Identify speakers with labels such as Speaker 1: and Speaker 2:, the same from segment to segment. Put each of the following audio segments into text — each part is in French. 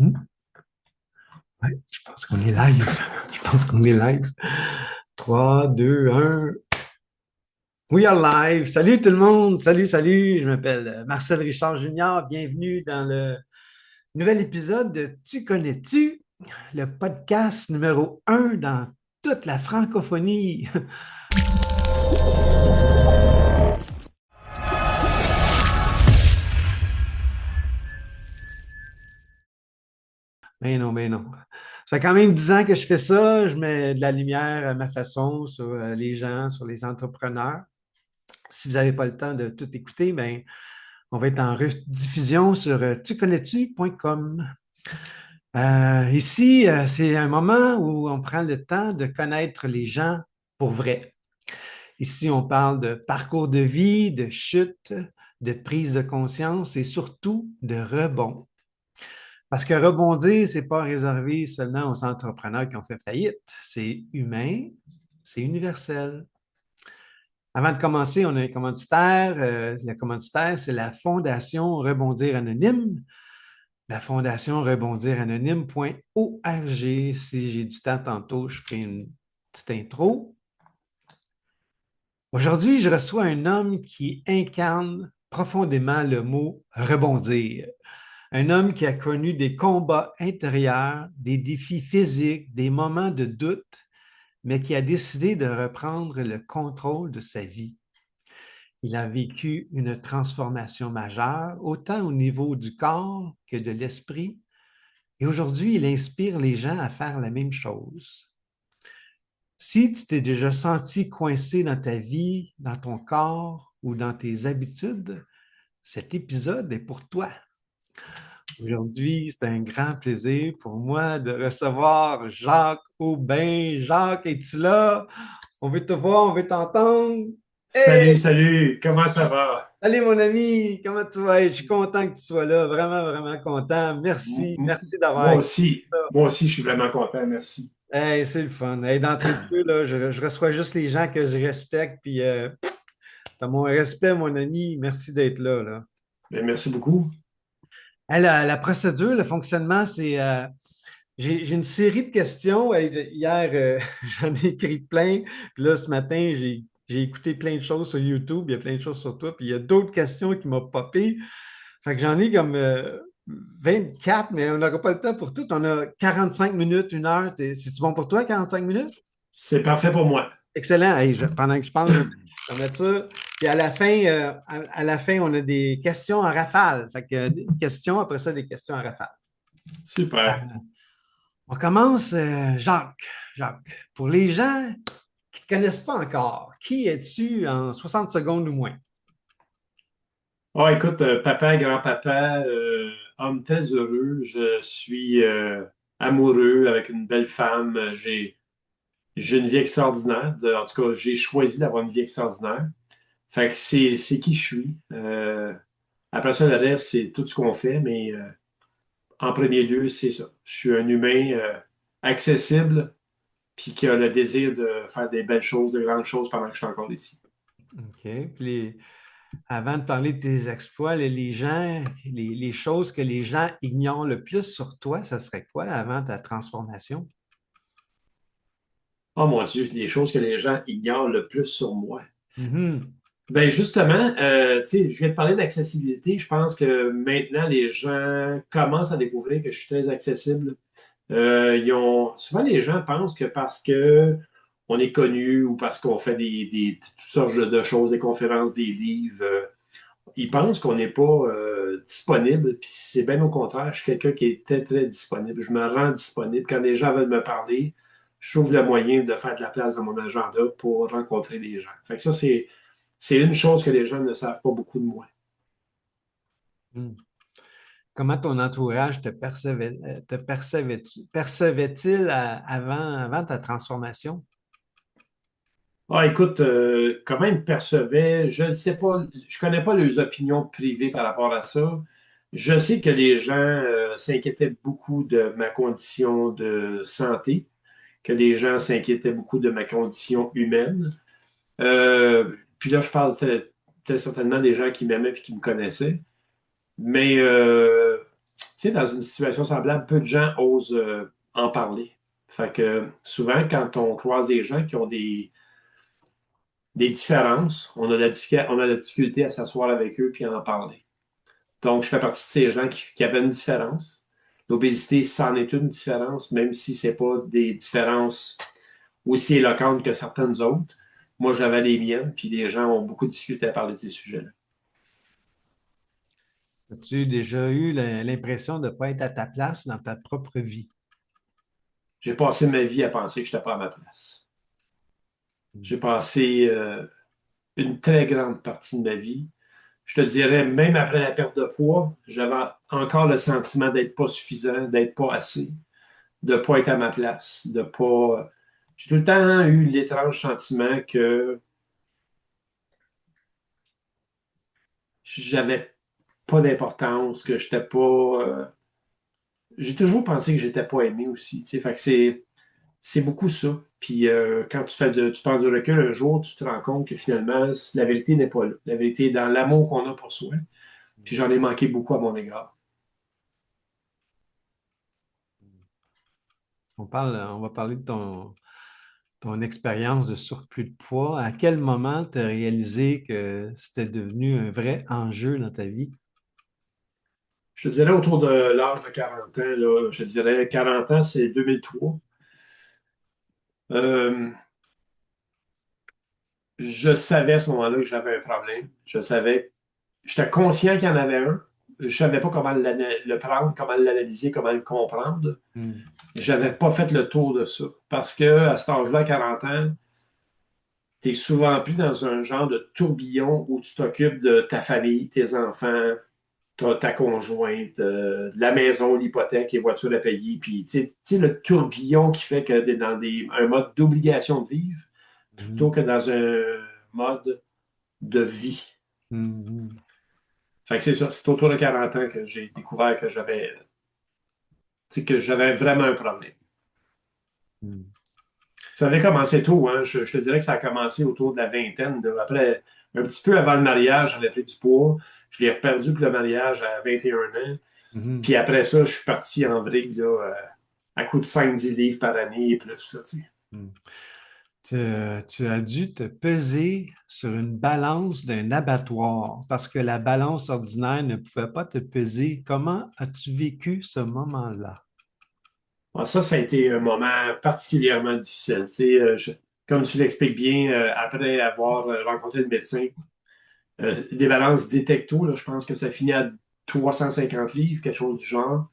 Speaker 1: Hmm. Ouais, je pense qu'on est live. Je pense qu'on est live. 3, 2, 1. We are live. Salut tout le monde. Salut, salut. Je m'appelle Marcel Richard Junior. Bienvenue dans le nouvel épisode de Tu connais-tu, le podcast numéro 1 dans toute la francophonie. Mais non, mais non. Ça fait quand même 10 ans que je fais ça. Je mets de la lumière à ma façon sur les gens, sur les entrepreneurs. Si vous n'avez pas le temps de tout écouter, ben, on va être en rediffusion sur tuconnais-tu.com. Ici, c'est un moment où on prend le temps de connaître les gens pour vrai. Ici, on parle de parcours de vie, de chute, de prise de conscience et surtout de rebond. Parce que rebondir, c'est pas réservé seulement aux entrepreneurs qui ont fait faillite. C'est humain, c'est universel. Avant de commencer, on a un commanditaire. Le commanditaire, c'est la Fondation Rebondir Anonyme. La Fondation Rebondir Anonyme.org. Si j'ai du temps tantôt, je ferai une petite intro. Aujourd'hui, je reçois un homme qui incarne profondément le mot rebondir. Un homme qui a connu des combats intérieurs, des défis physiques, des moments de doute, mais qui a décidé de reprendre le contrôle de sa vie. Il a vécu une transformation majeure, autant au niveau du corps que de l'esprit, et aujourd'hui, il inspire les gens à faire la même chose. Si tu t'es déjà senti coincé dans ta vie, dans ton corps ou dans tes habitudes, cet épisode est pour toi. Aujourd'hui, c'est un grand plaisir pour moi de recevoir Jacques Aubin. Jacques, es-tu là? On veut te voir, on veut t'entendre. Hey!
Speaker 2: Salut, salut, comment ça va?
Speaker 1: Allez, mon ami, comment tu vas? Je suis content que tu sois là, vraiment, vraiment content.
Speaker 2: M-
Speaker 1: Merci,
Speaker 2: m-
Speaker 1: merci d'avoir
Speaker 2: Moi
Speaker 1: écouté
Speaker 2: aussi,
Speaker 1: ça.
Speaker 2: moi aussi, je suis vraiment content, merci.
Speaker 1: Hey, c'est le fun. Hey, d'entrée de jeu, là, je reçois juste les gens que je respecte, puis t'as mon respect, mon ami. Merci d'être là, là.
Speaker 2: Ben, merci beaucoup.
Speaker 1: Hey, la procédure, le fonctionnement, c'est j'ai une série de questions. Hier, j'en ai écrit plein. Puis là, ce matin, j'ai écouté plein de choses sur YouTube. Il y a plein de choses sur toi. Puis il y a d'autres questions qui m'ont popé. Fait que j'en ai comme 24, mais on n'aura pas le temps pour tout. On a 45 minutes, une heure. C'est-tu bon pour toi, 45 minutes?
Speaker 2: C'est parfait pour moi.
Speaker 1: Excellent. Hey, pendant que je parle, je vais mettre ça. Puis à la fin, à la fin, on a des questions en rafale. Fait que des questions, après ça, des questions en rafale.
Speaker 2: Super.
Speaker 1: On commence, Jacques. Jacques, pour les gens qui ne te connaissent pas encore, qui es-tu en 60 secondes ou moins?
Speaker 2: Oh, écoute, papa, grand-papa, homme très heureux. Je suis amoureux avec une belle femme. J'ai une vie extraordinaire. En tout cas, j'ai choisi d'avoir une vie extraordinaire. Fait que c'est qui je suis. Après ça, le reste, c'est tout ce qu'on fait, mais en premier lieu, c'est ça. Je suis un humain accessible, puis qui a le désir de faire des belles choses, de grandes choses pendant que je suis encore ici.
Speaker 1: OK. Puis avant de parler de tes exploits, les gens, les choses que les gens ignorent le plus sur toi, ça serait quoi avant ta transformation?
Speaker 2: Oh mon Dieu, les choses que les gens ignorent le plus sur moi.
Speaker 1: Mhm.
Speaker 2: Ben justement, tu sais, je viens de parler d'accessibilité. Je pense que maintenant, les gens commencent à découvrir que je suis très accessible. Souvent, les gens pensent que parce que on est connu ou parce qu'on fait toutes sortes de choses, des conférences, des livres, ils pensent qu'on n'est pas disponible, puis c'est bien au contraire. Je suis quelqu'un qui est très, très disponible. Je me rends disponible. Quand les gens veulent me parler, je trouve le moyen de faire de la place dans mon agenda pour rencontrer les gens. Fait que ça, c'est une chose que les gens ne savent pas beaucoup de moi.
Speaker 1: Mhm. Comment ton entourage percevait-il avant ta transformation?
Speaker 2: Ah, écoute, comment ils me percevaient, je ne sais pas, je connais pas leurs opinions privées par rapport à ça. Je sais que les gens s'inquiétaient beaucoup de ma condition de santé, que les gens s'inquiétaient beaucoup de ma condition humaine. Puis là, je parle très, très certainement des gens qui m'aimaient et qui me connaissaient. Mais, tu sais, dans une situation semblable, peu de gens osent en parler. Fait que souvent, quand on croise des gens qui ont des différences, on a la difficulté à s'asseoir avec eux puis à en parler. Donc, je fais partie de ces gens qui avaient une différence. L'obésité, c'en est une différence, même si ce n'est pas des différences aussi éloquentes que certaines autres. Moi, j'avais les miennes, puis les gens ont beaucoup de difficulté à parler de ces sujets-là.
Speaker 1: As-tu déjà eu l'impression de ne pas être à ta place dans ta propre vie?
Speaker 2: J'ai passé ma vie à penser que je n'étais pas à ma place. J'ai passé une très grande partie de ma vie. Je te dirais, même après la perte de poids, j'avais encore le sentiment d'être pas suffisant, d'être pas assez, de pas être à ma place, de pas. J'ai tout le temps eu l'étrange sentiment que j'avais pas d'importance, que j'étais pas. J'ai toujours pensé que j'étais pas aimé aussi. Tu sais. Fait que c'est beaucoup ça. Puis quand tu prends du recul un jour, tu te rends compte que finalement, la vérité n'est pas là. La vérité est dans l'amour qu'on a pour soi. Puis j'en ai manqué beaucoup à mon égard.
Speaker 1: On va parler de ton expérience de surplus de poids. À quel moment tu as réalisé que c'était devenu un vrai enjeu dans ta vie?
Speaker 2: Je te dirais autour de l'âge de 40 ans, là, je te dirais 40 ans, c'est 2003. Euh, je savais à ce moment-là que j'avais un problème. Je savais, j'étais conscient qu'il y en avait un. Je ne savais pas comment le prendre, comment l'analyser, comment le comprendre.
Speaker 1: Hmm.
Speaker 2: J'avais pas fait le tour de ça. Parce que à cet âge-là, à 40 ans, tu es souvent pris dans un genre de tourbillon où tu t'occupes de ta famille, tes enfants, ta conjointe, de la maison, l'hypothèque, les voitures à payer. Puis, tu sais, le tourbillon qui fait que tu es dans un mode d'obligation de vivre plutôt
Speaker 1: Mhm.
Speaker 2: que dans un mode de vie.
Speaker 1: Mhm.
Speaker 2: Fait que c'est ça, c'est autour de 40 ans que j'ai découvert que j'avais vraiment un problème.
Speaker 1: Mhm.
Speaker 2: Ça avait commencé tôt, hein. Je te dirais que ça a commencé autour de la vingtaine, là. Après, un petit peu avant le mariage, j'avais pris du poids. Je l'ai reperdu pour le mariage à 21 ans.
Speaker 1: Mhm.
Speaker 2: Puis après ça, je suis parti en vrille là, à coup de 5-10 livres par année et plus. Là, tu sais.
Speaker 1: Mhm. Tu as dû te peser sur une balance d'un abattoir parce que la balance ordinaire ne pouvait pas te peser. Comment as-tu vécu ce moment-là?
Speaker 2: Bon, ça a été un moment particulièrement difficile. Tu sais, comme tu l'expliques bien, après avoir rencontré le médecin, des balances détecto, là, je pense que ça finit à 350 livres, quelque chose du genre.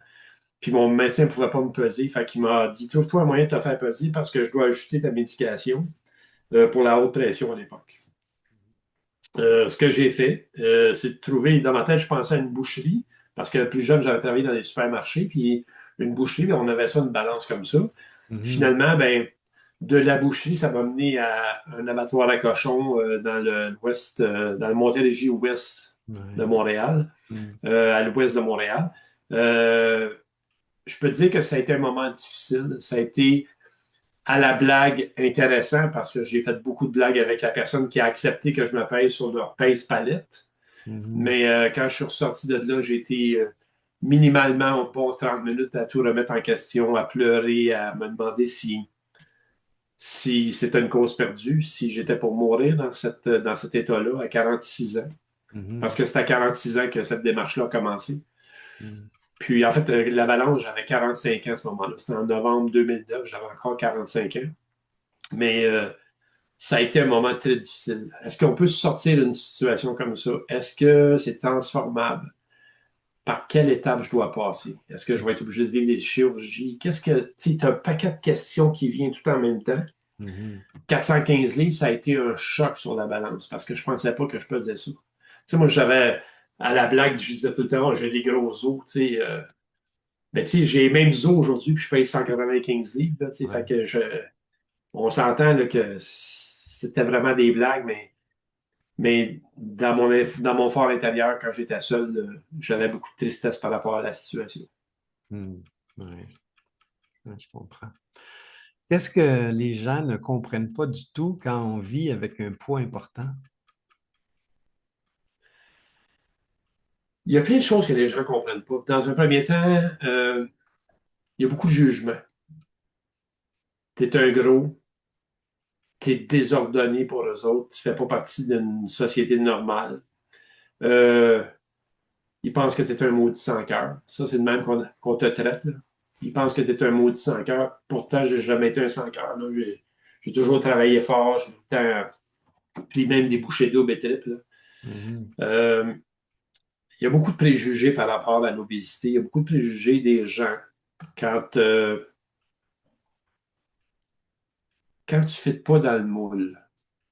Speaker 2: Puis mon médecin ne pouvait pas me peser. Fait qu'il m'a dit, trouve-toi un moyen de te faire peser parce que je dois ajuster ta médication pour la haute pression à l'époque. Ce que j'ai fait, c'est de trouver, dans ma tête, je pensais à une boucherie, parce que plus jeune, j'avais travaillé dans les supermarchés, puis une boucherie, ben, on avait ça, une balance comme ça.
Speaker 1: Mhm.
Speaker 2: Finalement, ben, de la boucherie, ça m'a mené à un abattoir à cochons dans l'ouest, dans le Montérégie ouest de
Speaker 1: Ouais.
Speaker 2: Montréal,
Speaker 1: Mhm.
Speaker 2: à l'ouest de Montréal. Euh, je peux te dire que ça a été un moment difficile. Ça a été à la blague intéressant parce que j'ai fait beaucoup de blagues avec la personne qui a accepté que je me pèse sur leur pèse palette.
Speaker 1: Mhm.
Speaker 2: Mais quand je suis ressorti de là, j'ai été minimalement au bon 30 minutes à tout remettre en question, à pleurer, à me demander si c'était une cause perdue, si j'étais pour mourir dans cet état-là à 46 ans. Parce
Speaker 1: Mhm.
Speaker 2: que c'est à 46 ans que cette démarche-là a commencé.
Speaker 1: Mhm.
Speaker 2: Puis en fait, la balance, j'avais 45 ans à ce moment-là. C'était en novembre 2009, j'avais encore 45 ans. Mais ça a été un moment très difficile. Est-ce qu'on peut sortir d'une situation comme ça? Est-ce que c'est transformable? Par quelle étape je dois passer? Est-ce que je vais être obligé de vivre des chirurgies? Qu'est-ce que, tu sais, as un paquet de questions qui viennent tout en même temps.
Speaker 1: Mhm.
Speaker 2: 415 livres, ça a été un choc sur la balance parce que je pensais pas que je pesais ça. Tu sais, moi, j'avais, à la blague, je disais tout le temps, oh, j'ai des gros os, tu sais. Ben, tu sais, j'ai les mêmes os aujourd'hui, puis je pèse 195 livres, là, tu sais. Fait
Speaker 1: Ouais.
Speaker 2: que on s'entend là, que c'était vraiment des blagues, mais dans mon fort intérieur, quand j'étais seul, j'avais beaucoup de tristesse par rapport à la situation.
Speaker 1: Mhm. Ouais. Ouais, je comprends. Qu'est-ce que les gens ne comprennent pas du tout quand on vit avec un poids important?
Speaker 2: Il y a plein de choses que les gens ne comprennent pas. Dans un premier temps, il y a beaucoup de jugements. Tu es un gros, tu es désordonné pour eux autres, tu ne fais pas partie d'une société normale. Euh, Ils pensent que tu es un maudit sans cœur. Ça, c'est de même qu'on te traite, là. Ils pensent que tu es un maudit sans cœur. Pourtant, j'ai jamais été un sans cœur, là. J'ai toujours travaillé fort, j'ai tout le temps pris même des bouchées doubles et triples, là.
Speaker 1: Mhm.
Speaker 2: Euh, il y a beaucoup de préjugés par rapport à l'obésité. Il y a beaucoup de préjugés des gens quand, euh, quand tu ne fites pas dans le moule.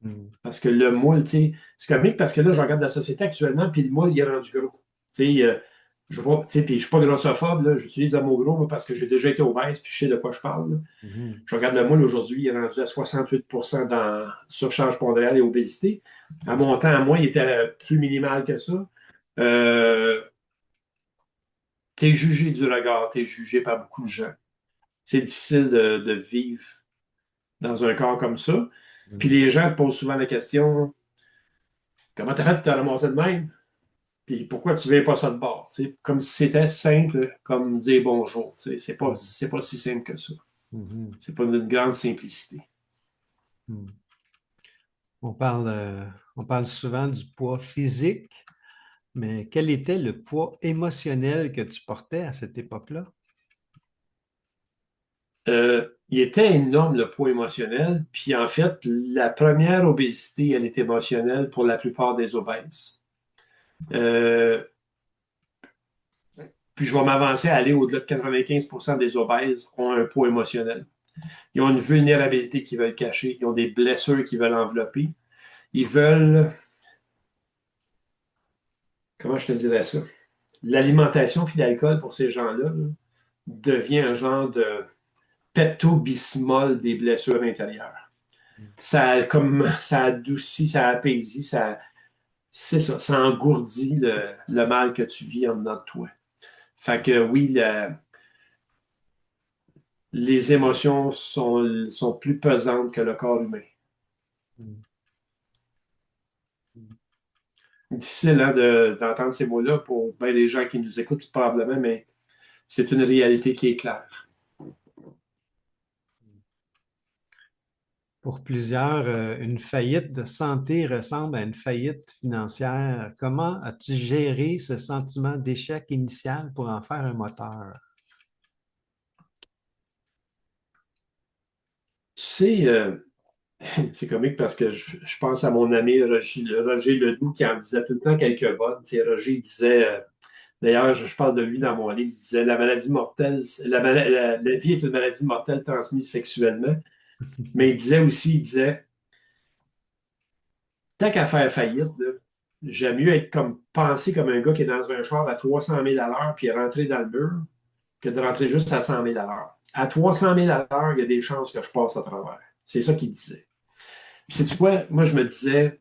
Speaker 1: Mhm.
Speaker 2: Parce que le moule, tu sais, c'est comique parce que là, je regarde la société actuellement, puis le moule, il est rendu gros. Tu sais, je vois, tu sais, puis je suis pas grossophobe, là, j'utilise le mot gros, moi, parce que j'ai déjà été obèse, puis je sais de quoi je parle, là.
Speaker 1: Mhm.
Speaker 2: Je regarde le moule aujourd'hui, il est rendu à 68% dans surcharge pondérale et obésité. À mon temps, à moi, il était plus minimal que ça. Euh, T'es jugé du regard, t'es jugé par beaucoup de gens. C'est difficile de vivre dans un corps comme ça. Puis
Speaker 1: Mhm.
Speaker 2: les gens te posent souvent la question, comment t'as fait de te ramasser de même? Puis pourquoi tu ne viens pas ça de bord? Tu sais, comme si c'était simple, comme dire bonjour. Tu sais, c'est pas si simple que ça.
Speaker 1: Mhm.
Speaker 2: C'est pas une grande simplicité.
Speaker 1: Mhm. On parle souvent du poids physique, mais quel était le poids émotionnel que tu portais à cette époque-là?
Speaker 2: Il était énorme le poids émotionnel. Puis en fait, la première obésité, elle est émotionnelle pour la plupart des obèses. Euh, Puis je vais m'avancer à aller au-delà de 95% des obèses ont un poids émotionnel. Ils ont une vulnérabilité qu'ils veulent cacher. Ils ont des blessures qu'ils veulent envelopper. Ils veulent, comment je te dirais ça? L'alimentation puis l'alcool pour ces gens-là là, devient un genre de pepto-bismol des blessures intérieures. Ça adoucit, ça apaisit, c'est ça, ça engourdit le mal que tu vis en dedans de toi. Fait que oui, les émotions sont plus pesantes que le corps humain.
Speaker 1: Mhm.
Speaker 2: Difficile hein, d'entendre ces mots-là pour bien les gens qui nous écoutent probablement, mais c'est une réalité qui est claire.
Speaker 1: Pour plusieurs, une faillite de santé ressemble à une faillite financière. Comment as-tu géré ce sentiment d'échec initial pour en faire un moteur?
Speaker 2: Tu sais, c'est comique parce que je pense à mon ami Roger Ledoux qui en disait tout le temps quelques bonnes. Tu sais, Roger il disait, d'ailleurs, je parle de lui dans mon livre, il disait la maladie mortelle, la vie est une maladie mortelle transmise sexuellement. Mais il disait aussi, il disait, tant qu'à faire faillite, là, j'aime mieux être comme pensé comme un gars qui est dans un char à 300 000 à l'heure puis rentrer dans le mur que de rentrer juste à 100 000 à l'heure. À 300 000 à l'heure, il y a des chances que je passe à travers. C'est ça qu'il disait. Puis, sais-tu quoi? Moi, je me disais,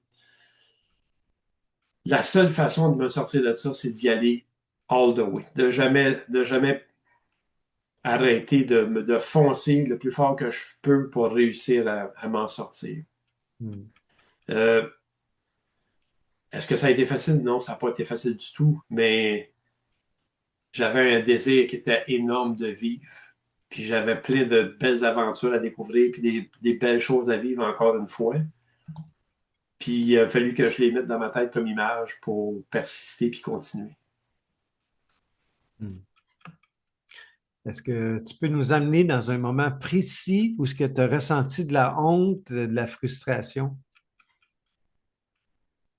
Speaker 2: la seule façon de me sortir de ça, c'est d'y aller all the way. De jamais arrêter de foncer le plus fort que je peux pour réussir à m'en sortir.
Speaker 1: Hmm.
Speaker 2: Euh, Est-ce que ça a été facile? Non, ça n'a pas été facile du tout, mais j'avais un désir qui était énorme de vivre. Puis j'avais plein de belles aventures à découvrir, puis des belles choses à vivre encore une fois. Puis il a fallu que je les mette dans ma tête comme image pour persister puis continuer.
Speaker 1: Hmm. Est-ce que tu peux nous amener dans un moment précis où ce que tu as ressenti de la honte, de la frustration?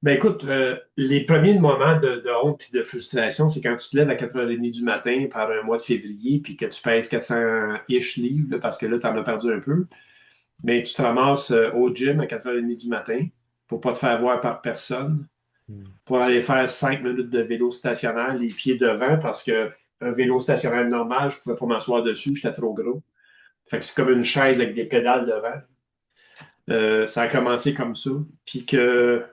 Speaker 2: Ben écoute, les premiers moments de honte et de frustration, c'est quand tu te lèves à 4h30 du matin par un mois de février, puis que tu pèses 400-ish livres, là, parce que là, tu en as perdu un peu. Mais tu te ramasses au gym à 4h30 du matin pour pas te faire voir par personne,
Speaker 1: Hmm.
Speaker 2: pour aller faire 5 minutes de vélo stationnaire, les pieds devant, parce que un vélo stationnaire normal, je pouvais pas m'asseoir dessus, j'étais trop gros. Fait que c'est comme une chaise avec des pédales devant. Ça a commencé comme ça. Puis que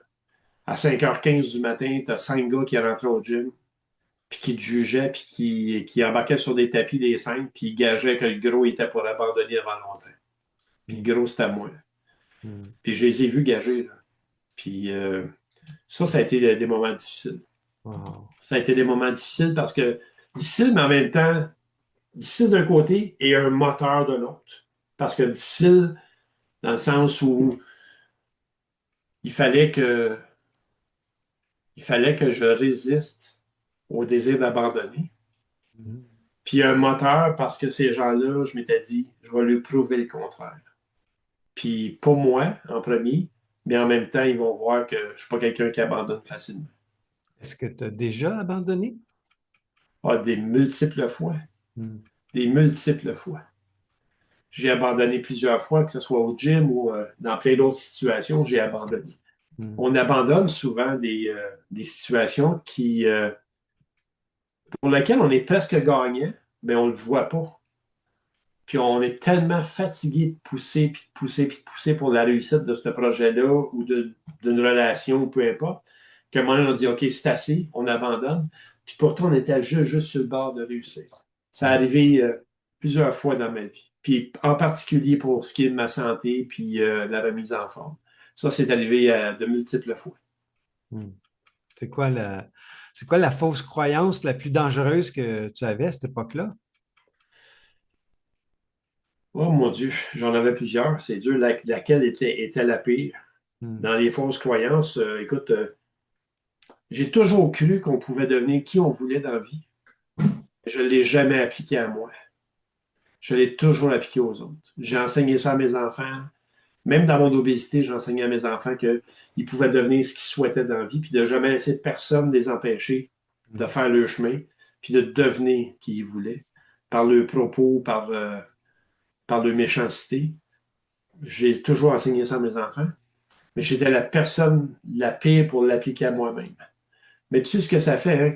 Speaker 2: à 5h15 du matin, tu as 5 gars qui rentraient au gym, puis qui te jugeaient, puis qui embarquaient sur des tapis des cinq, puis ils gageaient que le gros était pour abandonner avant longtemps. Puis
Speaker 1: Hmm.
Speaker 2: le gros, c'était moi.
Speaker 1: Hmm.
Speaker 2: Puis je les ai vus gager, là. Puis ça a été des moments difficiles.
Speaker 1: Wow.
Speaker 2: Ça a été des moments difficiles parce que, difficiles, mais en même temps, difficile d'un côté et un moteur de l'autre. Parce que difficile dans le sens où il fallait que, il fallait que je résiste au désir d'abandonner.
Speaker 1: Mhm.
Speaker 2: Puis un moteur parce que ces gens-là, je m'étais dit, je vais lui prouver le contraire. Puis pour moi, en premier, mais en même temps, ils vont voir que je ne suis pas quelqu'un qui abandonne facilement.
Speaker 1: Est-ce que tu as déjà abandonné?
Speaker 2: Ah, des multiples fois.
Speaker 1: Mhm.
Speaker 2: Des multiples fois. J'ai abandonné plusieurs fois, que ce soit au gym ou dans plein d'autres situations, j'ai abandonné.
Speaker 1: Mhm.
Speaker 2: On abandonne souvent des situations pour lesquelles on est presque gagnant, mais on ne le voit pas. Puis on est tellement fatigué de pousser, puis de pousser, puis de pousser pour la réussite de ce projet-là ou d'une relation, ou peu importe, qu'à un moment donné, on dit, OK, c'est assez, on abandonne. Puis pourtant, on était juste sur le bord de réussir. Ça est
Speaker 1: Mhm.
Speaker 2: arrivé plusieurs fois dans ma vie. Puis en particulier pour ce qui est de ma santé, puis la remise en forme. Ça, c'est arrivé de multiples fois.
Speaker 1: Mhm. C'est quoi la fausse croyance la plus dangereuse que tu avais à cette époque-là?
Speaker 2: Oh mon Dieu, j'en avais plusieurs. C'est dur. Laquelle était la pire?
Speaker 1: Mhm.
Speaker 2: Dans les fausses croyances, écoute, j'ai toujours cru qu'on pouvait devenir qui on voulait dans la vie. Je ne l'ai jamais appliqué à moi. Je l'ai toujours appliqué aux autres. J'ai enseigné ça à mes enfants. Même dans mon obésité, j'ai enseigné à mes enfants qu'ils pouvaient devenir ce qu'ils souhaitaient dans la vie, puis de jamais laisser personne les empêcher de
Speaker 1: Mhm.
Speaker 2: faire leur chemin, puis de devenir qui ils voulaient, par leurs propos, par leur méchanceté. J'ai toujours enseigné ça à mes enfants, mais j'étais la personne la pire pour l'appliquer à moi-même. Mais tu sais ce que ça fait hein,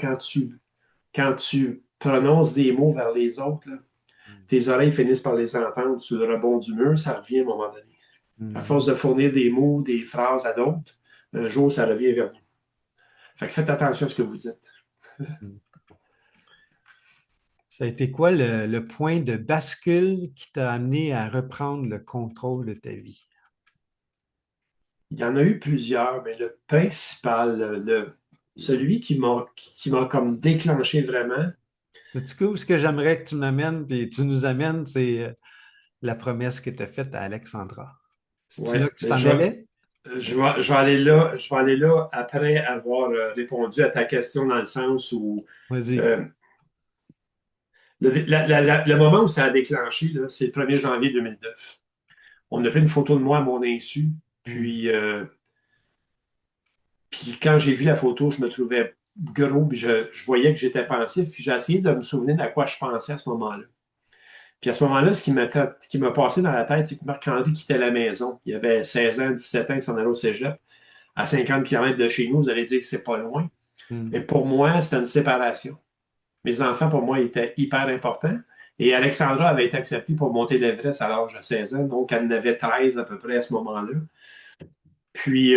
Speaker 2: quand tu prononces des mots vers les autres, là, tes oreilles finissent par les entendre sur le rebond du mur, ça revient à un moment donné. À force
Speaker 1: Mhm.
Speaker 2: de fournir des mots, des phrases à d'autres, un jour, ça revient vers nous. Fait que faites attention à ce que vous dites.
Speaker 1: Mhm. Ça a été quoi le point de bascule qui t'a amené à reprendre le contrôle de ta vie?
Speaker 2: Il y en a eu plusieurs, mais le principal, celui qui m'a comme déclenché vraiment,
Speaker 1: Sais-tu où ce que j'aimerais que tu m'amènes, puis tu nous amènes, c'est la promesse que tu as faite à Alexandra. C'est-tu là
Speaker 2: ouais,
Speaker 1: que tu
Speaker 2: mais
Speaker 1: t'en allais?
Speaker 2: je vais aller là après avoir répondu à ta question dans le sens où
Speaker 1: Vas-y.
Speaker 2: euh, le moment où ça a déclenché, là, c'est le 1er janvier 2009. On a pris une photo de moi à mon insu,
Speaker 1: Hmm.
Speaker 2: puis quand j'ai vu la photo, je me trouvais gros, puis je voyais que j'étais pensif, puis j'ai essayé de me souvenir à quoi je pensais à ce moment-là. Puis à ce moment-là, ce qui m'a passé dans la tête, c'est que Marc-André quittait la maison. Il avait 16 ans, 17 ans, il s'en allait au cégep. À 50 km de chez nous, vous allez dire que c'est pas loin. Mais
Speaker 1: Hmm.
Speaker 2: pour moi, c'était une séparation. Mes enfants, pour moi, étaient hyper importants. Et Alexandra avait été acceptée pour monter l'Everest à l'âge de 16 ans, donc elle en avait 13 à peu près à ce moment-là. Puis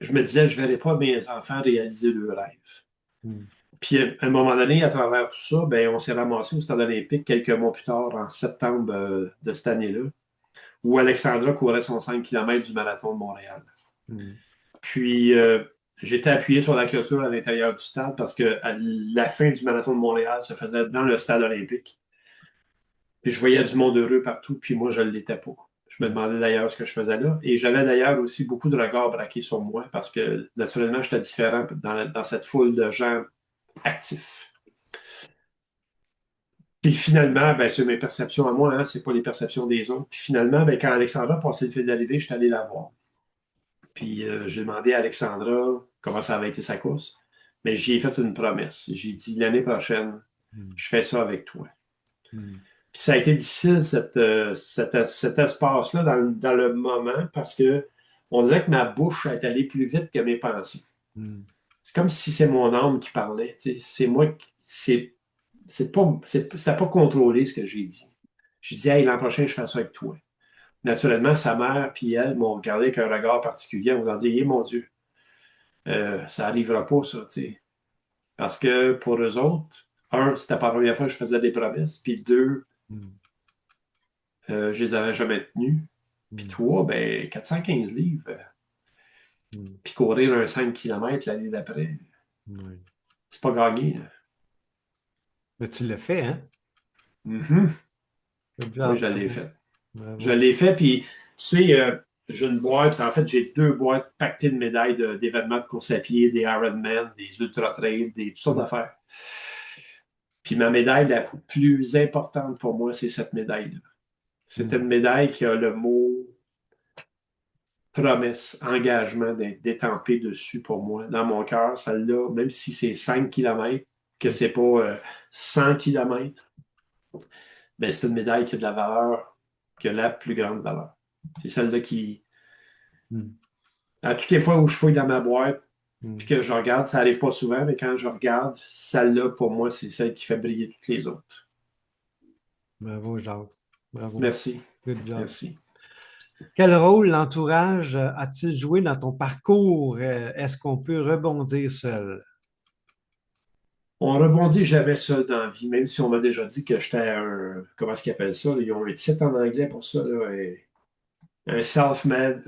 Speaker 2: je me disais, je ne verrais pas mes enfants réaliser leurs rêves.
Speaker 1: Hmm.
Speaker 2: Puis à un moment donné, à travers tout ça, ben, on s'est ramassé au Stade olympique quelques mois plus tard, en septembre de cette année-là, où Alexandra courait son 5 km du marathon de Montréal.
Speaker 1: Hmm.
Speaker 2: Puis j'étais appuyé sur la clôture à l'intérieur du stade parce que la fin du marathon de Montréal se faisait dans le Stade olympique. Puis je voyais du monde heureux partout, puis moi, je ne l'étais pas. Je me
Speaker 1: Hmm.
Speaker 2: demandais d'ailleurs ce que je faisais là. Et j'avais d'ailleurs aussi beaucoup de regards braqués sur moi parce que naturellement, j'étais différent dans cette foule de gens actifs. Puis finalement, ben, c'est mes perceptions à moi, hein, c'est pas les perceptions des autres. Puis finalement, ben, quand Alexandra a passé le fil d'arrivée, je suis allé la voir. Puis j'ai demandé à Alexandra comment ça avait été sa course. Mais j'y ai fait une promesse. J'ai dit l'année prochaine,
Speaker 1: Hmm.
Speaker 2: je fais ça avec toi.
Speaker 1: Hmm.
Speaker 2: Puis ça a été difficile, cet espace-là, dans le moment, parce que on dirait que ma bouche est allée plus vite que mes pensées.
Speaker 1: Hmm.
Speaker 2: C'est comme si c'est mon âme qui parlait. Tu sais. C'est moi qui. C'était pas contrôlé ce que j'ai dit. J'ai dit, hey, l'an prochain, je fais ça avec toi. Naturellement, sa mère puis elle m'ont regardé avec un regard particulier en voulant dire, eh mon Dieu, ça n'arrivera pas, ça, tu sais. Parce que pour eux autres, un, c'était pas la première fois que je faisais des promesses, puis deux,
Speaker 1: Hmm.
Speaker 2: je les avais jamais tenues. Puis
Speaker 1: Hmm.
Speaker 2: trois, ben, 415 livres.
Speaker 1: Hmm.
Speaker 2: Puis courir un 5 km l'année d'après.
Speaker 1: Oui.
Speaker 2: C'est pas gagné, là.
Speaker 1: Mais tu l'as fait, hein?
Speaker 2: Mhm.
Speaker 1: Good
Speaker 2: Oui,
Speaker 1: job,
Speaker 2: je l'ai
Speaker 1: bravo.
Speaker 2: fait. Je
Speaker 1: Bravo.
Speaker 2: l'ai fait, puis tu sais, j'ai une boîte, en fait, j'ai deux boîtes pactées de médailles d'événements de course à pied, des Ironman, des Ultra Trail, des toutes sortes
Speaker 1: Mm.
Speaker 2: d'affaires. Puis ma médaille la plus importante pour moi, c'est cette médaille-là. C'est une
Speaker 1: Mm.
Speaker 2: médaille qui a le mot promesse, engagement d'être détampé dessus pour moi. Dans mon cœur, celle-là, même si c'est 5 kilomètres, que c'est pas 100 kilomètres, ben c'est une médaille qui a de la valeur, qui a la plus grande valeur. C'est celle-là qui,
Speaker 1: Mm.
Speaker 2: à toutes les fois où je fouille dans ma boîte, puis
Speaker 1: Mm.
Speaker 2: que je regarde, ça arrive pas souvent, mais quand je regarde, celle-là, pour moi, c'est celle qui fait briller toutes les autres.
Speaker 1: Bravo, Jacques. Bravo.
Speaker 2: Merci.
Speaker 1: Good job.
Speaker 2: Merci.
Speaker 1: Quel rôle l'entourage a-t-il joué dans ton parcours? Est-ce qu'on peut rebondir seul?
Speaker 2: On rebondit jamais seul dans la vie, même si on m'a déjà dit que j'étais un. Comment est-ce qu'ils appellent ça? Là? Ils ont un titre en anglais pour ça, là, un self-made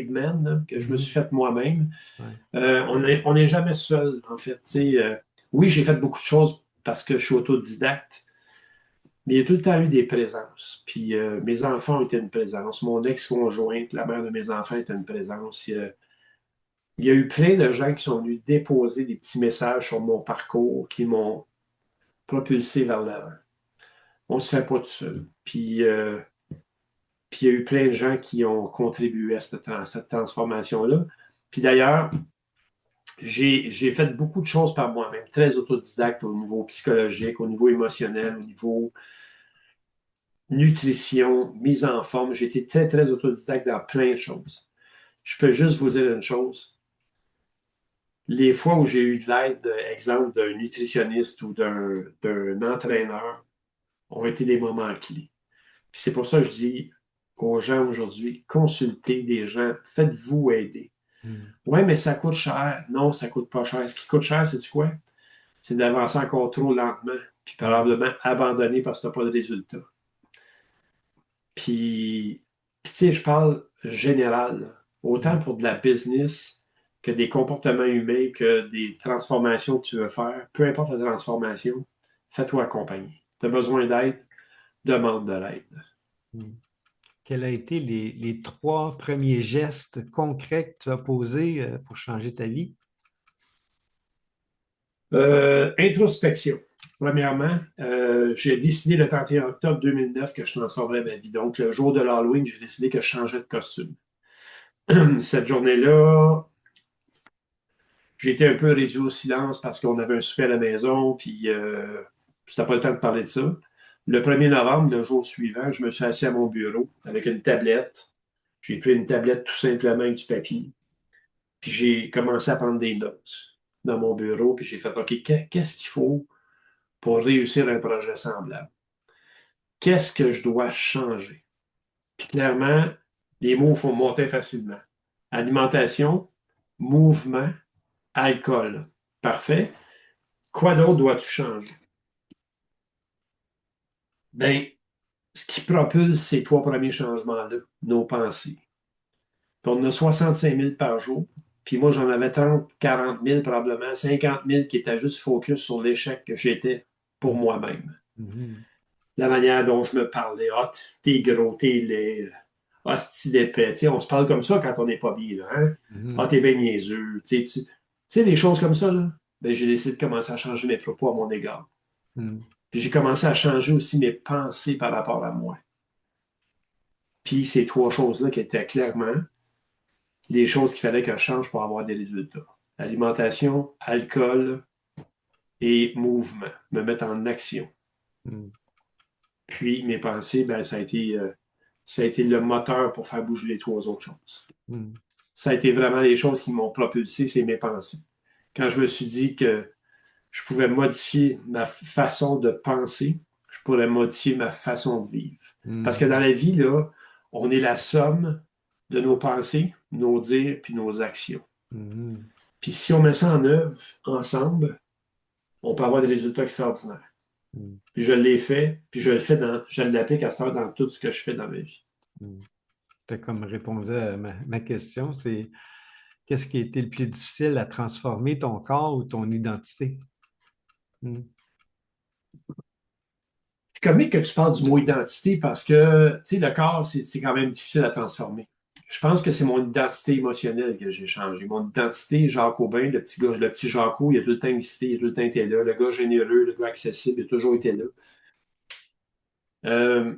Speaker 2: man, là, que je me suis
Speaker 1: Mhm.
Speaker 2: fait moi-même.
Speaker 1: Ouais.
Speaker 2: On n'est jamais seul, en fait. Tu sais, oui, j'ai fait beaucoup de choses parce que je suis autodidacte, mais il y a tout le temps eu des présences. Puis mes enfants étaient une présence. Mon ex-conjointe, la mère de mes enfants, était une présence. Il y a eu plein de gens qui sont venus déposer des petits messages sur mon parcours qui m'ont propulsé vers l'avant. On se fait pas tout seul. Puis il y a eu plein de gens qui ont contribué à cette transformation-là. Puis d'ailleurs, j'ai fait beaucoup de choses par moi-même, très autodidacte au niveau psychologique, au niveau émotionnel, au niveau nutrition, mise en forme. J'ai été très, très autodidacte dans plein de choses. Je peux juste vous dire une chose. Les fois où j'ai eu de l'aide, exemple, d'un nutritionniste ou d'un entraîneur, ont été des moments clés. Puis c'est pour ça que je dis aux gens aujourd'hui, consultez des gens, faites-vous aider.
Speaker 1: Mm.
Speaker 2: Ouais, mais ça coûte cher. Non, ça coûte pas cher. Ce qui coûte cher, c'est quoi? C'est d'avancer encore trop lentement, puis
Speaker 1: Mm.
Speaker 2: probablement abandonner parce que tu n'as pas de résultat. Puis, tu sais, je parle général, là. Autant
Speaker 1: Mm.
Speaker 2: pour de la business que des comportements humains, que des transformations que tu veux faire. Peu importe la transformation, fais-toi accompagner. Tu as besoin d'aide, demande de l'aide.
Speaker 1: Mm. Quels ont été les trois premiers gestes concrets que tu as posés pour changer ta vie?
Speaker 2: Introspection. Premièrement, j'ai décidé le 31 octobre 2009 que je transformerais ma vie. Donc, le jour de l'Halloween, j'ai décidé que je changeais de costume. Cette journée-là, j'ai été un peu réduit au silence parce qu'on avait un souper à la maison, puis c'était pas le temps de parler de ça. Le 1er novembre, le jour suivant, je me suis assis à mon bureau avec une tablette. J'ai pris une tablette tout simplement avec du papier. Puis j'ai commencé à prendre des notes dans mon bureau, puis j'ai fait, OK, qu'est-ce qu'il faut pour réussir un projet semblable? Qu'est-ce que je dois changer? Puis clairement, les mots font monter facilement. Alimentation, mouvement, alcool. Parfait. Quoi d'autre dois-tu changer? Ben, ce qui propulse ces trois premiers changements-là, nos pensées. Puis on en a 65 000 par jour. Puis moi, j'en avais 30, 40 000 probablement, 50 000 qui étaient juste focus sur l'échec que j'étais pour
Speaker 1: Mm.
Speaker 2: moi-même.
Speaker 1: Mhm.
Speaker 2: La manière dont je me parlais. Ah, t'es gros, t'es laid. Ah, c'est d'épais. Tu sais, on se parle comme ça quand on n'est pas bien. Là, hein? Ah,
Speaker 1: Mhm.
Speaker 2: t'es bien niaiseux. Tu sais, des choses comme ça, là. Ben, j'ai décidé de commencer à changer mes propos à mon égard.
Speaker 1: Mm.
Speaker 2: Puis j'ai commencé à changer aussi mes pensées par rapport à moi. Puis ces trois choses-là qui étaient clairement les choses qu'il fallait que je change pour avoir des résultats. Alimentation, alcool et mouvement. Me mettre en action.
Speaker 1: Mm.
Speaker 2: Puis mes pensées, ben, ça a été le moteur pour faire bouger les trois autres choses.
Speaker 1: Mm.
Speaker 2: Ça a été vraiment les choses qui m'ont propulsé, c'est mes pensées. Quand je me suis dit que je pouvais modifier ma façon de penser, je pourrais modifier ma façon de vivre. Parce que dans
Speaker 1: Mhm.
Speaker 2: la vie, là, on est la somme de nos pensées, nos dires, puis nos actions.
Speaker 1: Mhm.
Speaker 2: Puis si on met ça en œuvre ensemble, on peut avoir des résultats extraordinaires.
Speaker 1: Mm.
Speaker 2: Puis je l'ai fait, puis je l'applique à cette heure dans tout ce que je fais dans ma vie.
Speaker 1: Mm. Tu as comme répondu à ma question, c'est Qu'est-ce qui a été le plus difficile à transformer, ton corps ou ton identité? Hmm.
Speaker 2: C'est comique que tu parles du mot identité parce que, tu sais, le corps, c'est quand même difficile à transformer. Je pense que c'est mon identité émotionnelle que j'ai changé. Mon identité, Jacques Aubin, le petit gars, le petit Jacques, il a tout le temps existé, il a tout le temps été là. Le gars généreux, le gars accessible, il a toujours été là. Euh,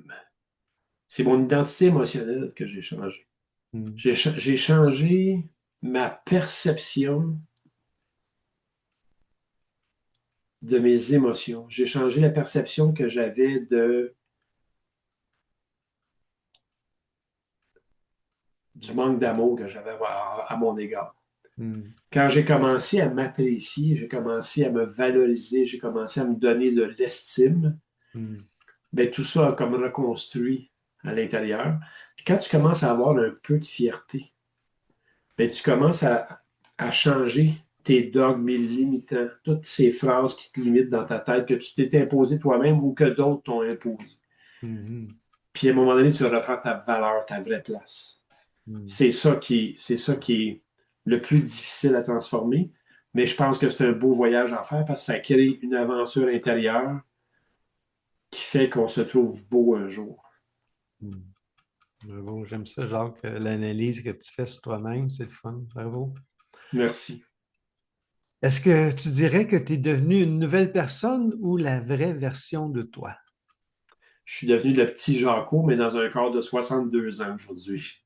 Speaker 2: c'est mon identité émotionnelle que j'ai changé.
Speaker 1: Hmm.
Speaker 2: J'ai changé ma perception de mes émotions. J'ai changé la perception que j'avais du manque d'amour que j'avais à mon égard.
Speaker 1: Hmm.
Speaker 2: Quand j'ai commencé à m'apprécier, j'ai commencé à me valoriser, j'ai commencé à me donner de l'estime,
Speaker 1: Hmm.
Speaker 2: ben, tout ça a comme reconstruit à l'intérieur. Puis quand tu commences à avoir un peu de fierté, ben, tu commences à changer tes dogmes limitants, toutes ces phrases qui te limitent dans ta tête, que tu t'es imposé toi-même ou que d'autres t'ont imposé.
Speaker 1: Hmm.
Speaker 2: Puis à un moment donné, tu reprends ta valeur, ta vraie place.
Speaker 1: Hmm.
Speaker 2: C'est ça qui est le plus difficile à transformer. Mais je pense que c'est un beau voyage à faire parce que ça crée une aventure intérieure qui fait qu'on se trouve beau un jour.
Speaker 1: Hmm. Bravo, j'aime ça, Jacques, l'analyse que tu fais sur toi-même, c'est le fun. Bravo.
Speaker 2: Merci.
Speaker 1: Est-ce que tu dirais que tu es devenu une nouvelle personne ou la vraie version de toi?
Speaker 2: Je suis devenu le petit Jaco, mais dans un corps de 62 ans aujourd'hui.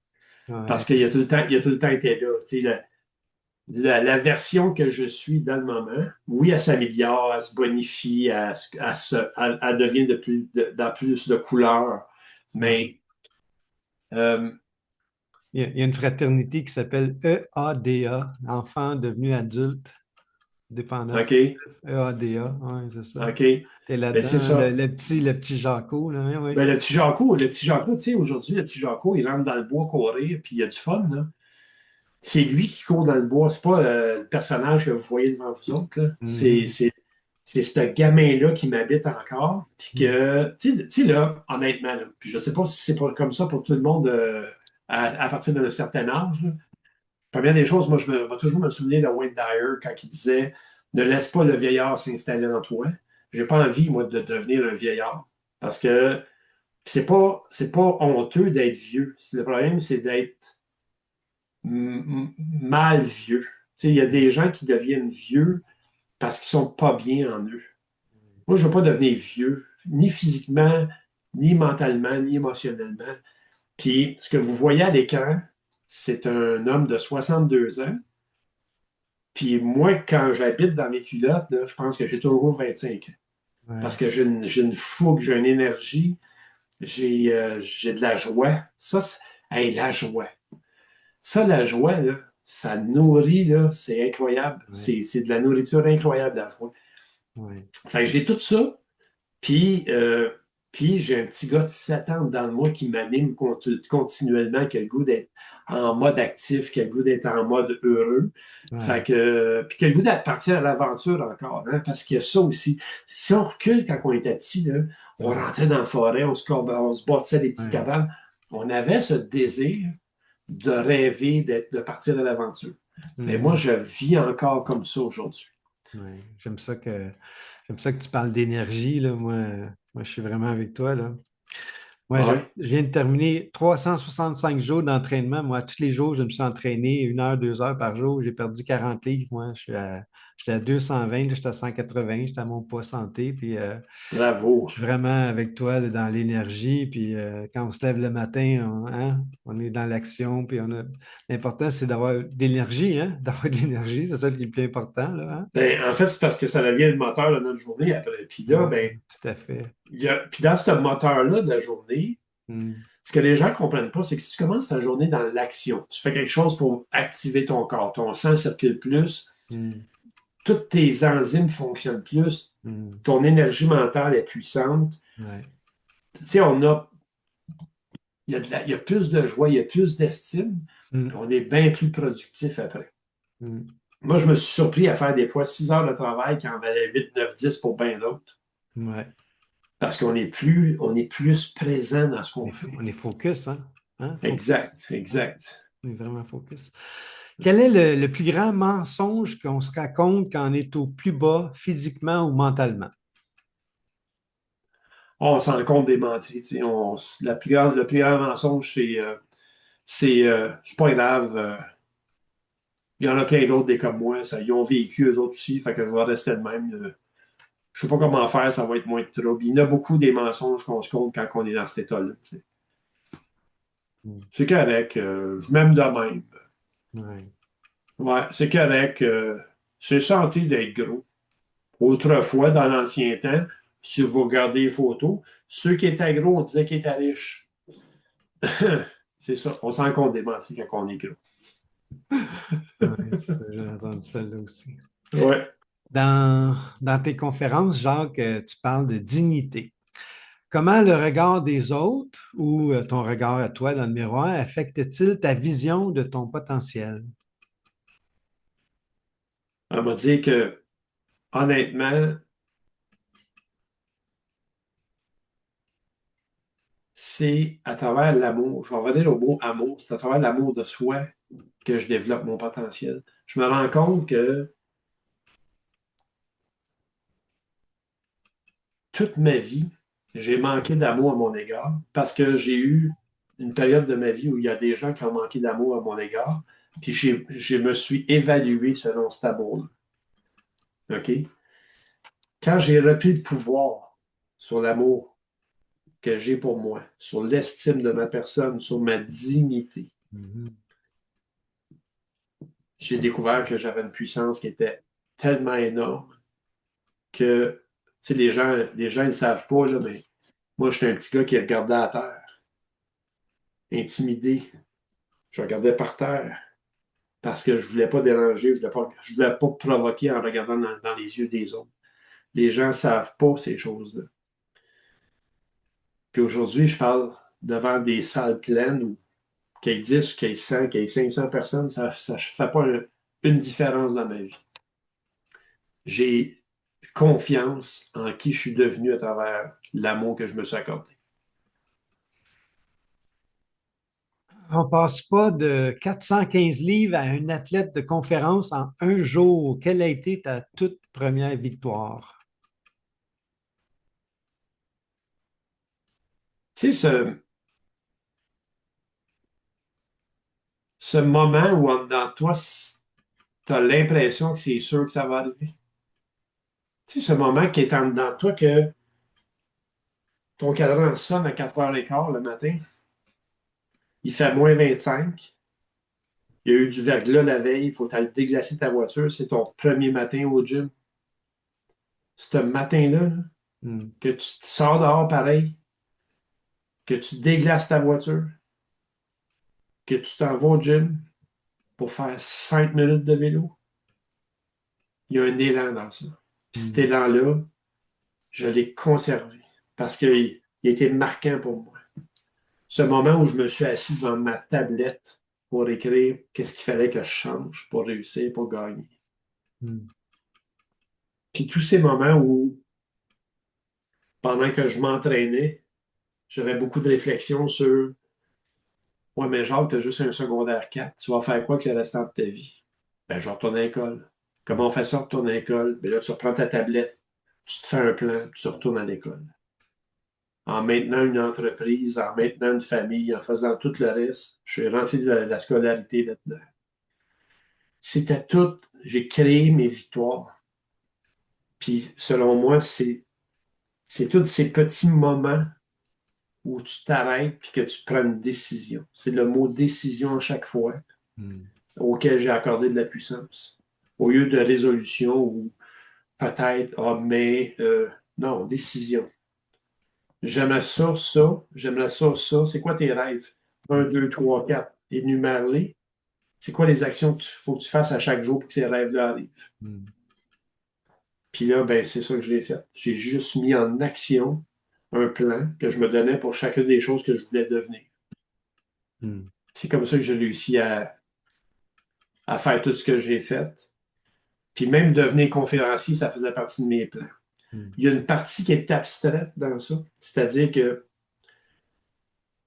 Speaker 2: Parce
Speaker 1: Ouais.
Speaker 2: qu'il a tout le temps, il a tout le temps été là. Tu sais, la version que je suis dans le moment, oui, elle s'améliore, elle se bonifie, elle devient dans plus de couleurs.
Speaker 1: Ouais.
Speaker 2: Mais euh,
Speaker 1: Il y a une fraternité qui s'appelle EADA, Enfants devenus adultes, dépendants
Speaker 2: OK,
Speaker 1: affectifs. EADA, oui, c'est ça.
Speaker 2: OK.
Speaker 1: T'es
Speaker 2: Ben,
Speaker 1: là-dedans,
Speaker 2: c'est
Speaker 1: hein,
Speaker 2: ça.
Speaker 1: le petit Jaco, là, oui, oui.
Speaker 2: Ben, le petit Jaco, tu sais, aujourd'hui, le petit Jaco, il rentre dans le bois courir, puis il y a du fun, là. C'est lui qui court dans le bois, c'est pas le personnage que vous voyez devant vous autres, là.
Speaker 1: Mhm.
Speaker 2: C'est ce gamin-là qui m'habite encore, puis
Speaker 1: Mhm.
Speaker 2: que, tu sais, là, honnêtement, là, puis je sais pas si c'est pas comme ça pour tout le monde à partir d'un certain âge, là. Première des choses, moi, vais toujours me souvenir de Wayne Dyer quand il disait ne laisse pas le vieillard s'installer en toi. J'ai pas envie, moi, de devenir un vieillard. Parce que c'est pas honteux d'être vieux. Le problème, c'est d'être mal vieux. Tu sais, il y a des gens qui deviennent vieux parce qu'ils sont pas bien en eux. Moi, je veux pas devenir vieux, ni physiquement, ni mentalement, ni émotionnellement. Puis, ce que vous voyez à l'écran, c'est un homme de 62 ans. Puis moi, quand j'habite dans mes culottes, là, je pense que j'ai toujours 25 ans. Parce
Speaker 1: Ouais.
Speaker 2: que j'ai une fougue, j'ai une énergie, j'ai de la joie. Hey, la joie. Ça, la joie, là, ça nourrit, là, c'est incroyable.
Speaker 1: Ouais.
Speaker 2: C'est de la nourriture incroyable, la joie.
Speaker 1: Ouais.
Speaker 2: Fait que j'ai tout ça, puis, puis j'ai un petit gars de 7 ans dans moi qui m'anime continuellement, qui a le goût d'être en mode actif, qui a le goût d'être en mode heureux. Fait
Speaker 1: Ouais.
Speaker 2: que, puis qui a le goût de partir à l'aventure encore, hein, parce qu'il y a ça aussi. Si on recule quand on était petit, là, on
Speaker 1: Ouais.
Speaker 2: rentrait dans la forêt, on se bâtissait des petites
Speaker 1: Ouais.
Speaker 2: cabanes. On avait ce désir de rêver, de partir à l'aventure. Mais moi,
Speaker 1: Mhm.
Speaker 2: je vis encore comme ça aujourd'hui.
Speaker 1: Ouais. J'aime ça que tu parles d'énergie, là. Moi, je suis vraiment avec toi, là. Moi,
Speaker 2: Ouais.
Speaker 1: je viens de terminer 365 jours d'entraînement. Moi, tous les jours, je me suis entraîné 1 heure, 2 heures par jour. J'ai perdu 40 livres. Moi, j'étais à 220, là, j'étais à 180, j'étais à mon poids santé. Puis,
Speaker 2: Bravo.
Speaker 1: je suis vraiment avec toi là, dans l'énergie. Puis, quand on se lève le matin, on est dans l'action. Puis, l'important, c'est d'avoir de l'énergie, hein? D'avoir de l'énergie, c'est ça qui est le plus important, là,
Speaker 2: Ben, en fait, c'est parce que ça devient le moteur de notre journée après. Puis
Speaker 1: hein?
Speaker 2: là,
Speaker 1: Ouais,
Speaker 2: ben,
Speaker 1: tout à fait.
Speaker 2: puis dans ce moteur-là de la journée,
Speaker 1: Mm.
Speaker 2: ce que les gens ne comprennent pas, c'est que si tu commences ta journée dans l'action, tu fais quelque chose pour activer ton corps, ton sang circule plus,
Speaker 1: Mm.
Speaker 2: toutes tes enzymes fonctionnent plus,
Speaker 1: Mm.
Speaker 2: ton énergie mentale est puissante.
Speaker 1: Ouais.
Speaker 2: Tu sais, il y a plus de joie, il y a plus d'estime, puis
Speaker 1: Mm.
Speaker 2: on est bien plus productif après.
Speaker 1: Mm.
Speaker 2: Moi, je me suis surpris à faire des fois 6 heures de travail qui en valait 8, 9, 10 pour bien d'autres.
Speaker 1: Ouais.
Speaker 2: Parce on est plus présent dans ce qu'on fait.
Speaker 1: On est focus, hein? Hein?
Speaker 2: Exact,
Speaker 1: Focus. Ouais.
Speaker 2: exact.
Speaker 1: On est vraiment focus. Quel est le plus grand mensonge qu'on se raconte quand on est au plus bas, physiquement ou mentalement?
Speaker 2: On s'en rend compte des menteries. Tu sais, le plus grand mensonge, c'est pas grave. Il y en a plein d'autres des comme moi. Ça, ils ont vécu eux autres aussi. Fait que je vais rester de même. Je sais pas comment faire, ça va être moins de trouble. Il y en a beaucoup des mensonges qu'on se compte quand on est dans cet état-là. Tu sais.
Speaker 1: Hmm.
Speaker 2: C'est correct. Je m'aime de même.
Speaker 1: Ouais.
Speaker 2: Ouais, c'est correct. C'est santé d'être gros. Autrefois, dans l'ancien temps, si vous regardez les photos, ceux qui étaient gros, on disait qu'ils étaient riches. C'est ça. On s'en compte des menteries quand on est gros.
Speaker 1: Ouais, ça, j'ai entendu ça là aussi.
Speaker 2: Ouais.
Speaker 1: Dans tes conférences, Jacques, tu parles de dignité. Comment le regard des autres ou ton regard à toi dans le miroir affecte-t-il ta vision de ton potentiel?
Speaker 2: On m'a dit que, honnêtement, c'est à travers l'amour. Je vais revenir au mot amour. C'est à travers l'amour de soi que je développe mon potentiel. Je me rends compte que toute ma vie, j'ai manqué d'amour à mon égard parce que j'ai eu une période de ma vie où il y a des gens qui ont manqué d'amour à mon égard. Puis je me suis évalué selon cet amour-là. OK? Quand j'ai repris le pouvoir sur l'amour que j'ai pour moi, sur l'estime de ma personne, sur ma dignité,
Speaker 1: Mhm.
Speaker 2: j'ai découvert que j'avais une puissance qui était tellement énorme que, tu sais, les gens, ils ne savent pas, là, mais moi, j'étais un petit gars qui regardait à terre, intimidé. Je regardais par terre parce que je ne voulais pas déranger, je voulais pas provoquer en regardant dans les yeux des autres. Les gens ne savent pas ces choses-là. Puis aujourd'hui, je parle devant des salles pleines où qu'il y ait 10, qu'il y ait 100, qu'il y ait 500 personnes, ça ne fait pas une différence dans ma vie. J'ai confiance en qui je suis devenu à travers l'amour que je me suis accordé.
Speaker 1: On passe pas de 415 livres à un athlète de conférence en un jour. Quelle a été ta toute première victoire?
Speaker 2: Tu sais, ce moment où en dedans de toi, tu as l'impression que c'est sûr que ça va arriver. Tu sais, ce moment qui est en dedans de toi que ton cadran sonne à 4h15 le matin, il fait -25, il y a eu du verglas la veille, il faut aller déglacer ta voiture, c'est ton premier matin au gym. Ce matin-là, là,
Speaker 1: Hmm.
Speaker 2: que tu te sors dehors pareil, que tu déglaces ta voiture, que tu t'en vas au gym pour faire 5 minutes de vélo, il y a un élan dans ça. Puis cet
Speaker 1: Hmm.
Speaker 2: élan-là, je l'ai conservé parce qu'il a été marquant pour moi. Ce moment où je me suis assis devant ma tablette pour écrire qu'est-ce qu'il fallait que je change pour réussir, pour gagner.
Speaker 1: Hmm.
Speaker 2: Puis tous ces moments où, pendant que je m'entraînais, j'avais beaucoup de réflexions sur ouais, mais Jacques, tu as juste un secondaire 4. Tu vas faire quoi avec le restant de ta vie? Ben, je retourne à l'école. Comment on fait ça, retourne à l'école? Ben là, tu reprends ta tablette, tu te fais un plan, tu retournes à l'école. En maintenant une entreprise, en maintenant une famille, en faisant tout le reste, je suis rentré de la scolarité là-dedans. C'était tout, j'ai créé mes victoires. Puis, selon moi, c'est tous ces petits moments où tu t'arrêtes puis que tu prends une décision. C'est le mot décision à chaque fois
Speaker 1: Hmm.
Speaker 2: auquel j'ai accordé de la puissance. Au lieu de résolution ou peut-être, ah, mais, non, décision. J'aimerais ça, ça, j'aimerais ça, ça. C'est quoi tes rêves? Un, deux, trois, quatre. Énumère-les. C'est quoi les actions qu'il faut que tu fasses à chaque jour pour que ces rêves-là arrivent?
Speaker 1: Hmm.
Speaker 2: Puis là, ben, c'est ça que j'ai fait. J'ai juste mis en action un plan que je me donnais pour chacune des choses que je voulais devenir.
Speaker 1: Hmm.
Speaker 2: C'est comme ça que j'ai réussi à faire tout ce que j'ai fait. Puis même devenir conférencier, ça faisait partie de mes plans.
Speaker 1: Hmm.
Speaker 2: Il y a une partie qui est abstraite dans ça. C'est-à-dire que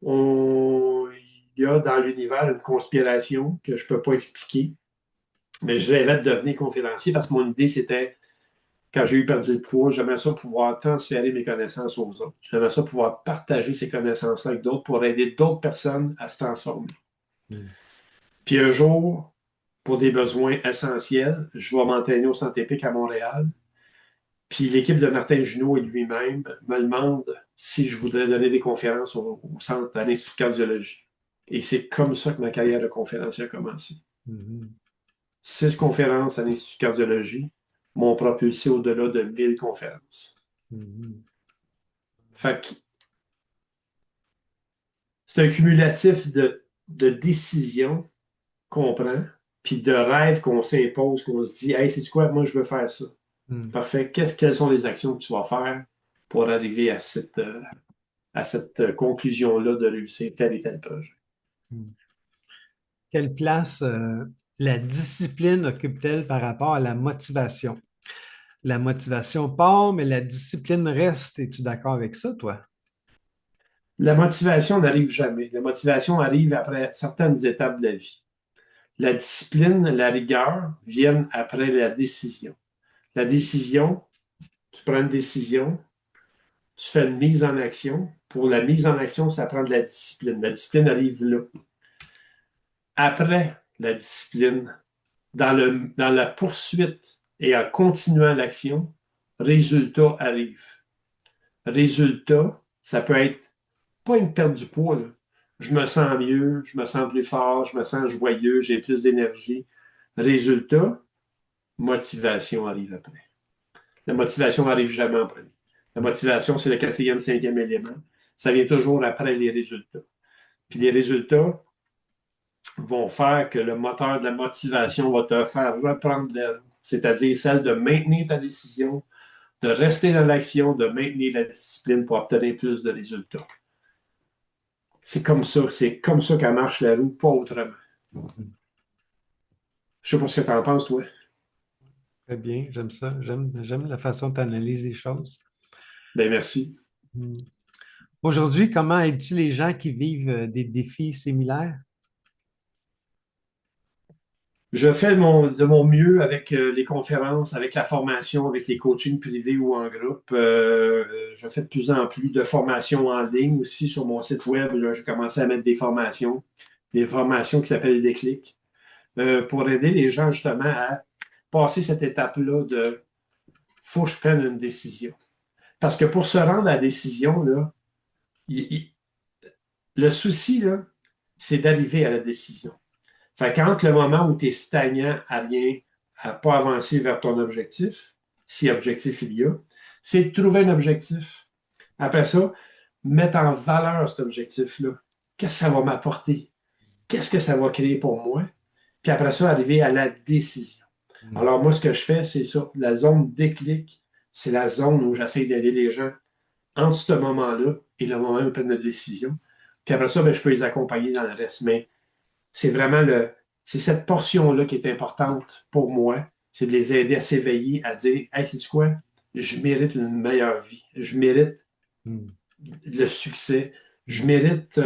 Speaker 2: on, il y a dans l'univers une conspiration que je ne peux pas expliquer, mais je rêvais de devenir conférencier parce que mon idée, c'était, quand j'ai eu perdu le poids, j'aimerais ça pouvoir transférer mes connaissances aux autres. J'aimerais ça pouvoir partager ces connaissances-là avec d'autres pour aider d'autres personnes à se transformer.
Speaker 1: Mm.
Speaker 2: Puis un jour, pour des besoins essentiels, je vais m'entraîner au Centre épique à Montréal. Puis l'équipe de Martin Junot et lui-même me demandent si je voudrais donner des conférences au centre à l'Institut de cardiologie. Et c'est comme ça que ma carrière de conférencier a commencé.
Speaker 1: Mm.
Speaker 2: 6 conférences à l'Institut de cardiologie m'ont propulsé au-delà de 1000 conférences.
Speaker 1: Mm.
Speaker 2: Fait que c'est un cumulatif de décisions qu'on prend, puis de rêves qu'on s'impose, qu'on se dit, hey, c'est quoi, moi je veux faire ça.
Speaker 1: Mm.
Speaker 2: Parfait. Quelles sont les actions que tu vas faire pour arriver à cette conclusion-là de réussir tel et tel projet?
Speaker 1: Mm. Quelle place la discipline occupe-t-elle par rapport à la motivation? La motivation part, mais la discipline reste. Es-tu d'accord avec ça, toi?
Speaker 2: La motivation n'arrive jamais. La motivation arrive après certaines étapes de la vie. La discipline, la rigueur viennent après la décision. La décision, tu prends une décision, tu fais une mise en action. Pour la mise en action, ça prend de la discipline. La discipline arrive là. Après la discipline, dans la poursuite et en continuant l'action, résultat arrive. Résultat, ça peut être pas une perte du poids, là. Je me sens mieux, je me sens plus fort, je me sens joyeux, j'ai plus d'énergie. Résultat, motivation arrive après. La motivation n'arrive jamais en premier. La motivation, c'est le quatrième, cinquième élément. Ça vient toujours après les résultats. Puis les résultats vont faire que le moteur de la motivation va te faire reprendre l'aile, c'est-à-dire celle de maintenir ta décision, de rester dans l'action, de maintenir la discipline pour obtenir plus de résultats. C'est comme ça qu'elle marche la roue, pas autrement. Je sais pas ce que tu en penses, toi.
Speaker 1: Très bien, j'aime ça. J'aime la façon dont tu analyses les choses.
Speaker 2: Ben merci.
Speaker 1: Mm. Aujourd'hui, comment aides-tu les gens qui vivent des défis similaires?
Speaker 2: Je fais de mon mieux avec les conférences, avec la formation, avec les coachings privés ou en groupe. Je fais de plus en plus de formations en ligne aussi sur mon site web. J'ai commencé à mettre des formations qui s'appellent Déclic, pour aider les gens justement à passer cette étape-là de faut que je prenne une décision. Parce que pour se rendre à la décision, là, il- il- le souci, là, c'est d'arriver à la décision. Fait qu'entre le moment où tu es stagnant à rien, à ne pas avancer vers ton objectif, si objectif il y a, c'est de trouver un objectif. Après ça, mettre en valeur cet objectif-là. Qu'est-ce que ça va m'apporter? Qu'est-ce que ça va créer pour moi? Puis après ça, arriver à la décision.
Speaker 1: Mm.
Speaker 2: Alors moi, ce que je fais, c'est ça. La zone déclic, c'est la zone où j'essaie d'aider les gens entre ce moment-là et le moment où ils prennent une décision. Puis après ça, ben, je peux les accompagner dans le reste. Mais c'est vraiment c'est cette portion-là qui est importante pour moi. C'est de les aider à s'éveiller, à dire, hey, sais-tu quoi? Je mérite une meilleure vie. Je mérite
Speaker 1: Mm.
Speaker 2: le succès. Je
Speaker 1: Mm.
Speaker 2: mérite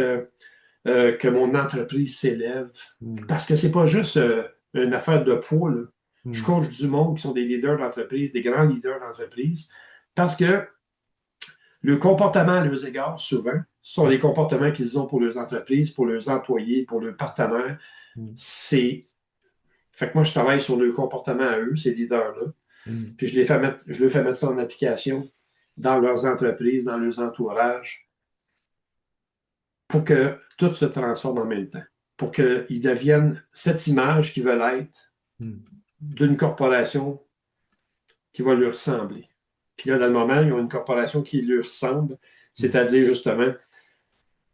Speaker 2: que mon entreprise s'élève.
Speaker 1: Mm.
Speaker 2: Parce que c'est pas juste une affaire de poids, là. Je
Speaker 1: Mm.
Speaker 2: coach du monde qui sont des leaders d'entreprise, des grands leaders d'entreprise, parce que le comportement à leurs égards, souvent, sont les comportements qu'ils ont pour leurs entreprises, pour leurs employés, pour leurs partenaires.
Speaker 1: Mm.
Speaker 2: C'est Fait que moi, je travaille sur le comportement à eux, ces leaders-là.
Speaker 1: Mm.
Speaker 2: Puis je les fais mettre ça en application dans leurs entreprises, dans leurs entourages, pour que tout se transforme en même temps. Pour qu'ils deviennent cette image qu'ils veulent être
Speaker 1: Mm.
Speaker 2: d'une corporation qui va leur ressembler. Puis là, dans le moment, ils ont une corporation qui leur ressemble,
Speaker 1: Mm.
Speaker 2: c'est-à-dire justement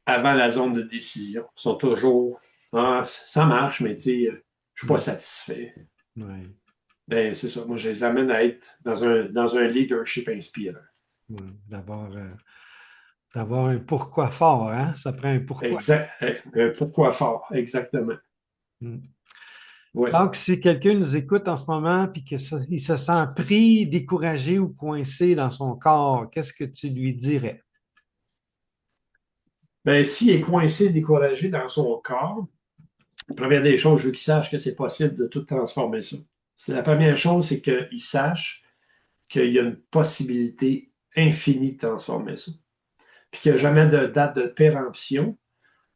Speaker 2: avant la zone de décision. Ils sont toujours, ah, ça marche, mais tu sais, je ne suis pas
Speaker 1: Mm.
Speaker 2: satisfait.
Speaker 1: Ouais.
Speaker 2: Ben, c'est ça. Moi, je les amène à être dans un leadership inspirant.
Speaker 1: Ouais. D'avoir un pourquoi fort, hein? Ça prend un pourquoi.
Speaker 2: Exact. Pourquoi fort? Exactement.
Speaker 1: Mm.
Speaker 2: Oui.
Speaker 1: Donc, si quelqu'un nous écoute en ce moment et qu'il se sent pris, découragé ou coincé dans son corps, qu'est-ce que tu lui dirais?
Speaker 2: Ben, s'il est coincé, découragé dans son corps, la première des choses, je veux qu'il sache que c'est possible de tout transformer ça. C'est la première chose, c'est qu'il sache qu'il y a une possibilité infinie de transformer ça. Puis qu'il n'y a jamais de date de péremption,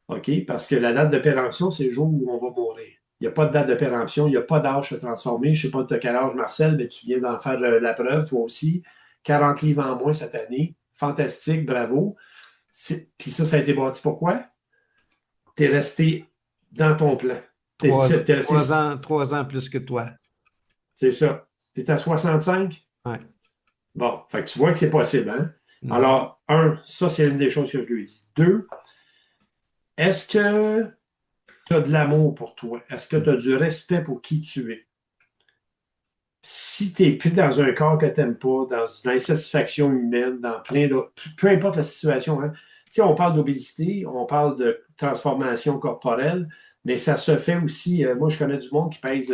Speaker 2: OK? Parce que la date de péremption, c'est le jour où on va mourir. Il n'y a pas de date de péremption, il n'y a pas d'âge à transformer. Je ne sais pas de quel âge, Marcel, mais tu viens d'en faire la preuve, toi aussi. 40 livres en moins cette année. Fantastique, bravo. Puis ça a été bâti pourquoi? Tu es resté dans ton plan.
Speaker 1: Trois,
Speaker 2: T'es resté,
Speaker 1: 3 ans plus que toi.
Speaker 2: c'est ça. Tu es à 65?
Speaker 1: Ouais.
Speaker 2: Bon, fait que tu vois que c'est possible, hein?
Speaker 1: Mhm.
Speaker 2: Alors, un, ça, c'est une des choses que je lui ai dit. Deux, est-ce que tu as de l'amour pour toi? Est-ce que tu as du respect pour qui tu es? Si tu es pris dans un corps que tu n'aimes pas, dans l'insatisfaction humaine, dans plein d'autres, peu importe la situation, hein? Tu sais, on parle d'obésité, on parle de transformation corporelle, mais ça se fait aussi. Moi, je connais du monde qui pèse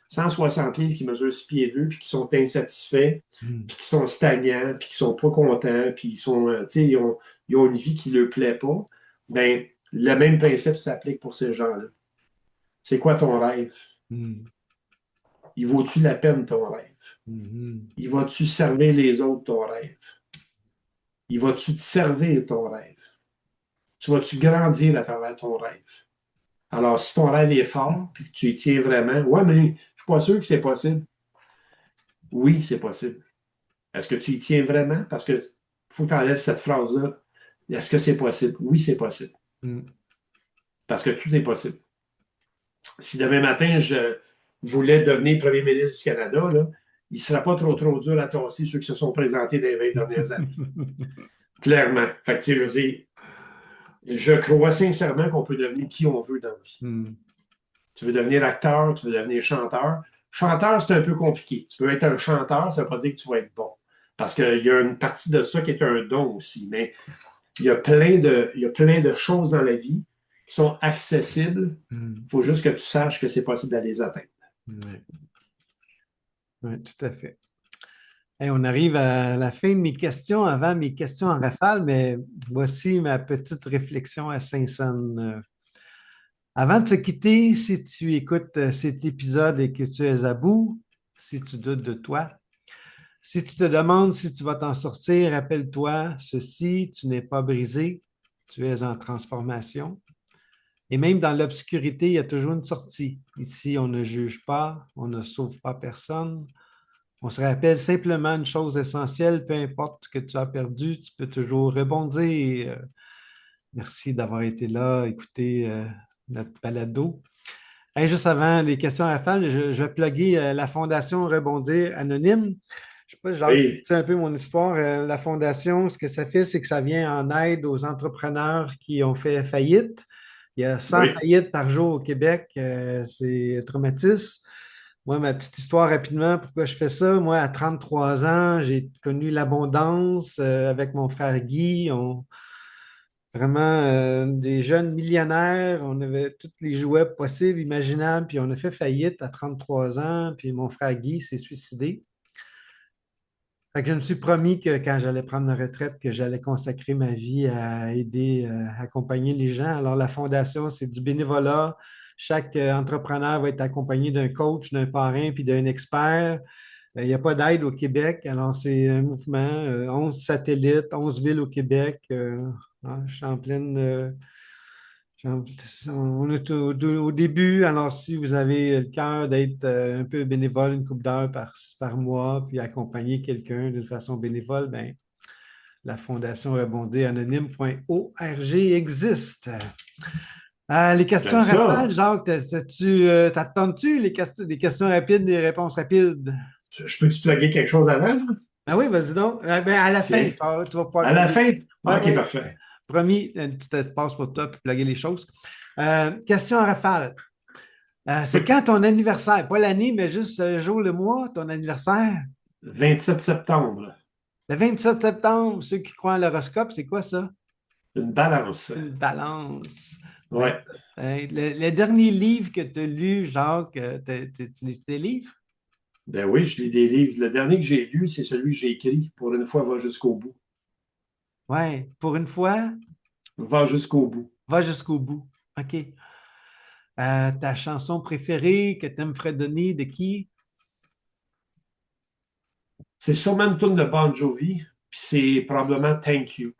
Speaker 2: 160 livres, qui mesure 6 pieds 2, puis qui sont insatisfaits,
Speaker 1: Mhm.
Speaker 2: puis qui sont stagnants, puis qui sont pas contents, puis ils sont, tu sais, ils ont une vie qui ne leur plaît pas. Ben, le même principe s'applique pour ces gens-là. C'est quoi ton rêve?
Speaker 1: Mhm.
Speaker 2: Il vaut-tu la peine ton rêve?
Speaker 1: Mhm.
Speaker 2: Il va-tu servir les autres ton rêve? Il va-tu te servir ton rêve? Tu vas-tu grandir à travers ton rêve? Alors, si ton rêve est fort, puis que tu y tiens vraiment, ouais, mais je ne suis pas sûr que c'est possible. Oui, c'est possible. Est-ce que tu y tiens vraiment? Parce que faut que tu enlèves cette phrase-là. Est-ce que c'est possible? Oui, c'est possible.
Speaker 1: Mhm.
Speaker 2: Parce que tout est possible. Si demain matin, je voulais devenir premier ministre du Canada, là, il ne sera pas trop dur à tasser ceux qui se sont présentés dans les 20 dernières années. Clairement. Fait que, tu sais, je veux dire, je crois sincèrement qu'on peut devenir qui on veut dans la vie.
Speaker 1: Mhm.
Speaker 2: Tu veux devenir acteur, tu veux devenir chanteur. Chanteur, c'est un peu compliqué. Tu peux être un chanteur, ça ne veut pas dire que tu vas être bon. Parce qu'il y a une partie de ça qui est un don aussi. Mais il y a plein de choses dans la vie qui sont accessibles.
Speaker 1: Mhm.
Speaker 2: Il faut juste que tu saches que c'est possible d'aller les atteindre.
Speaker 1: Ouais. Ouais, tout à fait. Hey, on arrive à la fin de mes questions, avant mes questions en rafale, mais voici ma petite réflexion à Saint-Saëns. Avant de se quitter, si tu écoutes cet épisode et que tu es à bout, si tu doutes de toi, si tu te demandes si tu vas t'en sortir, rappelle-toi ceci, tu n'es pas brisé, tu es en transformation. Et même dans l'obscurité, il y a toujours une sortie. Ici, on ne juge pas, on ne sauve pas personne. On se rappelle simplement une chose essentielle, peu importe ce que tu as perdu, tu peux toujours rebondir. Merci d'avoir été là, écouter notre balado. Hey, juste avant les questions à faire, je vais plugger la Fondation Rebondir Anonyme. Je ne sais pas, Jacques, si tu
Speaker 2: Oui,
Speaker 1: sais un peu mon histoire. La Fondation, ce que ça fait, c'est que ça vient en aide aux entrepreneurs qui ont fait faillite. Il y a 100
Speaker 2: oui,
Speaker 1: faillites par jour au Québec. C'est traumatisme. Moi, ma petite histoire rapidement, pourquoi je fais ça? Moi, à 33 ans, j'ai connu l'abondance avec mon frère Guy. Vraiment des jeunes millionnaires. On avait tous les jouets possibles, imaginables, puis on a fait faillite à 33 ans, puis mon frère Guy s'est suicidé. Fait que je me suis promis que quand j'allais prendre ma retraite, que j'allais consacrer ma vie à aider, accompagner les gens. Alors, la fondation, c'est du bénévolat. Chaque entrepreneur va être accompagné d'un coach, d'un parrain, puis d'un expert. Il n'y a pas d'aide au Québec. Alors, c'est un mouvement, 11 satellites, 11 villes au Québec. Je suis en pleine. On est au début. Alors, si vous avez le cœur d'être un peu bénévole, une couple d'heures par mois, puis accompagner quelqu'un d'une façon bénévole, ben, la Fondation Rebondir Anonyme.org existe. Les questions
Speaker 2: j'aime
Speaker 1: rapides,
Speaker 2: ça.
Speaker 1: Jacques, t'attends-tu des questions rapides, des réponses rapides?
Speaker 2: Je peux-tu plugger quelque chose avant?
Speaker 1: Ah oui, vas-y donc. Ben, à la fin,
Speaker 2: Tiens.
Speaker 1: tu vas pouvoir
Speaker 2: À la
Speaker 1: plugger.
Speaker 2: fin?
Speaker 1: Oui,
Speaker 2: OK,
Speaker 1: oui.
Speaker 2: parfait.
Speaker 1: Promis, un petit espace pour toi pour plugger les choses. Question à rafale. C'est
Speaker 2: Oui.
Speaker 1: quand ton anniversaire? Pas l'année, mais juste le jour, le mois, ton anniversaire?
Speaker 2: 27 septembre.
Speaker 1: Le 27 septembre, ceux qui croient à l'horoscope, c'est quoi ça?
Speaker 2: Une balance.
Speaker 1: Une balance.
Speaker 2: Oui.
Speaker 1: 20 le dernier livre que tu as lu, Jacques, tu lis tes livres?
Speaker 2: Ben oui, je lis des livres. Le dernier que j'ai lu, c'est celui que j'ai écrit. Pour une fois, va jusqu'au bout.
Speaker 1: Oui, pour une fois.
Speaker 2: Va jusqu'au bout.
Speaker 1: Va jusqu'au bout. OK. Ta chanson préférée que tu aimes fredonner, de qui?
Speaker 2: C'est sûrement une tune de Bon Jovi, puis c'est probablement Thank You.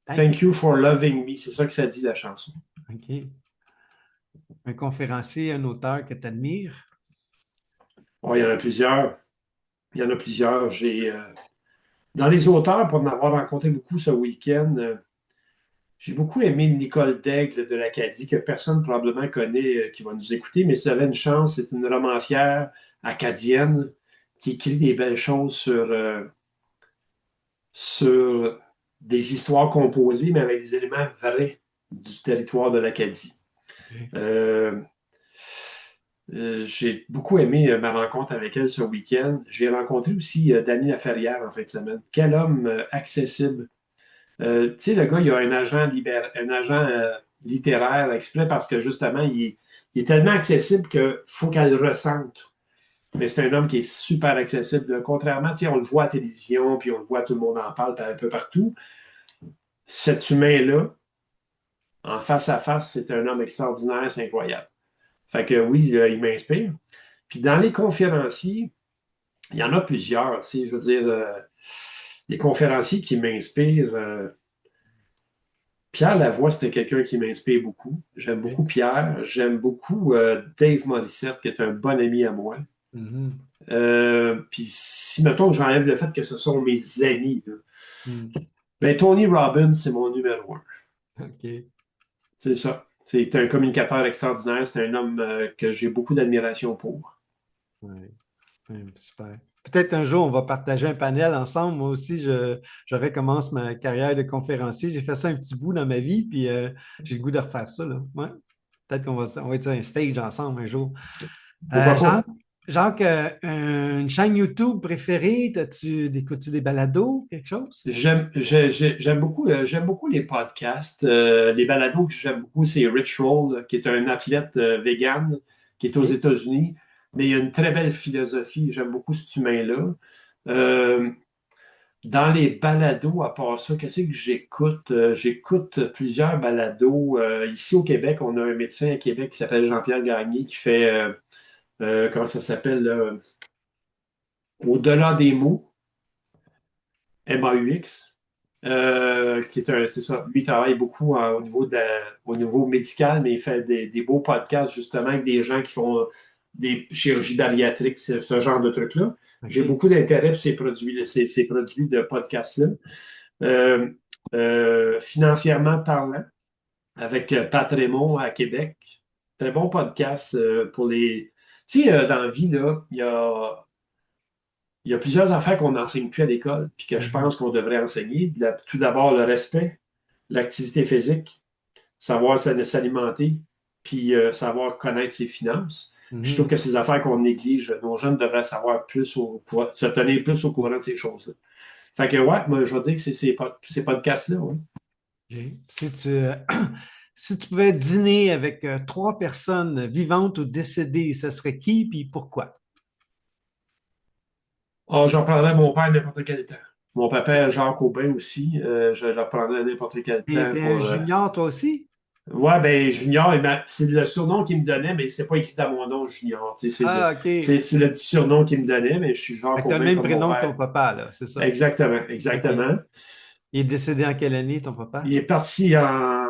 Speaker 1: Thank you.
Speaker 2: Thank you for loving me. C'est ça que ça dit, la chanson.
Speaker 1: OK. Un conférencier, un auteur que tu admires?
Speaker 2: Bon, il y en a plusieurs. Il y en a plusieurs. Dans les auteurs, pour en avoir rencontré beaucoup ce week-end, j'ai beaucoup aimé Nicole Daigle de l'Acadie, que personne probablement connaît qui va nous écouter, mais si vous avez une chance, c'est une romancière acadienne qui écrit des belles choses sur des histoires composées, mais avec des éléments vrais du territoire de l'Acadie.
Speaker 1: OK.
Speaker 2: Euh, j'ai beaucoup aimé ma rencontre avec elle ce week-end. J'ai rencontré aussi Danny Laferrière en fin de semaine. Quel homme accessible. Tu sais, le gars, il a un agent littéraire exprès parce que justement, il est tellement accessible qu'il faut qu'elle le ressente. Mais c'est un homme qui est super accessible. Contrairement, tu sais, on le voit à la télévision, puis on le voit, tout le monde en parle un peu partout. Cet humain-là, en face à face, c'est un homme extraordinaire, c'est incroyable. Fait que oui, il m'inspire. Puis dans les conférenciers, il y en a plusieurs, tu sais, je veux dire, des conférenciers qui m'inspirent. Pierre Lavoie, c'était quelqu'un qui m'inspire beaucoup. J'aime
Speaker 1: OK.
Speaker 2: beaucoup Pierre. J'aime beaucoup Dave Morissette, qui est un bon ami à moi.
Speaker 1: Mhm.
Speaker 2: Puis si, mettons, j'enlève le fait que ce sont mes amis, là,
Speaker 1: Mhm.
Speaker 2: ben, Tony Robbins, c'est mon numéro un.
Speaker 1: OK.
Speaker 2: C'est ça. C'est un communicateur extraordinaire. C'est un homme que j'ai beaucoup d'admiration pour.
Speaker 1: Ouais. Ouais, super. Peut-être un jour, on va partager un panel ensemble. Moi aussi, je recommence ma carrière de conférencier. J'ai fait ça un petit bout dans ma vie, puis j'ai le goût de refaire ça, là. Ouais. Peut-être on va être sur un stage ensemble un jour.
Speaker 2: Pourquoi
Speaker 1: Jacques,
Speaker 2: pas?
Speaker 1: Jacques, une chaîne YouTube préférée? Écoutes-tu des balados, quelque chose?
Speaker 2: J'aime beaucoup les podcasts. Les balados que j'aime beaucoup, c'est Rich Roll, qui est un athlète vegan, qui est aux
Speaker 1: OK.
Speaker 2: États-Unis, mais il a une très belle philosophie. J'aime beaucoup cet humain-là. Euh, dans les balados, à part ça, qu'est-ce que j'écoute? J'écoute plusieurs balados. Ici au Québec, on a un médecin à Québec qui s'appelle Jean-Pierre Gagné qui fait, comment ça s'appelle, là? Au-delà des mots. MAUX, qui est c'est ça. Lui, il travaille beaucoup au niveau médical, mais il fait des beaux podcasts justement avec des gens qui font des chirurgies bariatriques, ce genre de trucs-là. J'ai
Speaker 1: OK.
Speaker 2: beaucoup d'intérêt pour ces produits de podcast-là. Euh, financièrement parlant, avec Pat Raymond à Québec. Très bon podcast pour les. Tu sais, dans la vie, là, il y a plusieurs affaires qu'on n'enseigne plus à l'école, puis que je
Speaker 1: Mhm.
Speaker 2: pense qu'on devrait enseigner. Tout d'abord, le respect, l'activité physique, savoir s'alimenter, puis savoir connaître ses finances. Puis je trouve
Speaker 1: Mhm.
Speaker 2: que ces affaires qu'on néglige, nos jeunes devraient savoir plus se tenir plus au courant de ces choses-là. Fait que ouais, moi, je vais dire que c'est ces podcasts-là, ouais.
Speaker 1: OK. Si tu pouvais dîner avec trois personnes vivantes ou décédées, ce serait qui puis pourquoi?
Speaker 2: Ah, j'en prendrais à mon père n'importe quel temps. Mon papa, Jacques Aubin aussi, je le prendrais à n'importe quel temps
Speaker 1: T'es un
Speaker 2: pour.
Speaker 1: junior, toi aussi?
Speaker 2: Ouais, ben Junior, c'est le surnom qu'il me donnait, mais c'est pas écrit dans mon nom, Junior. Tu sais,
Speaker 1: Ah, OK.
Speaker 2: c'est le petit surnom qu'il me donnait, mais je suis
Speaker 1: Fait
Speaker 2: Jacques
Speaker 1: que t'as le
Speaker 2: Aubin
Speaker 1: même
Speaker 2: comme mon
Speaker 1: prénom que ton
Speaker 2: père.
Speaker 1: papa, là, c'est ça.
Speaker 2: Exactement,
Speaker 1: OK.
Speaker 2: exactement.
Speaker 1: Il est décédé en quelle année, ton
Speaker 2: Il
Speaker 1: papa?
Speaker 2: est parti en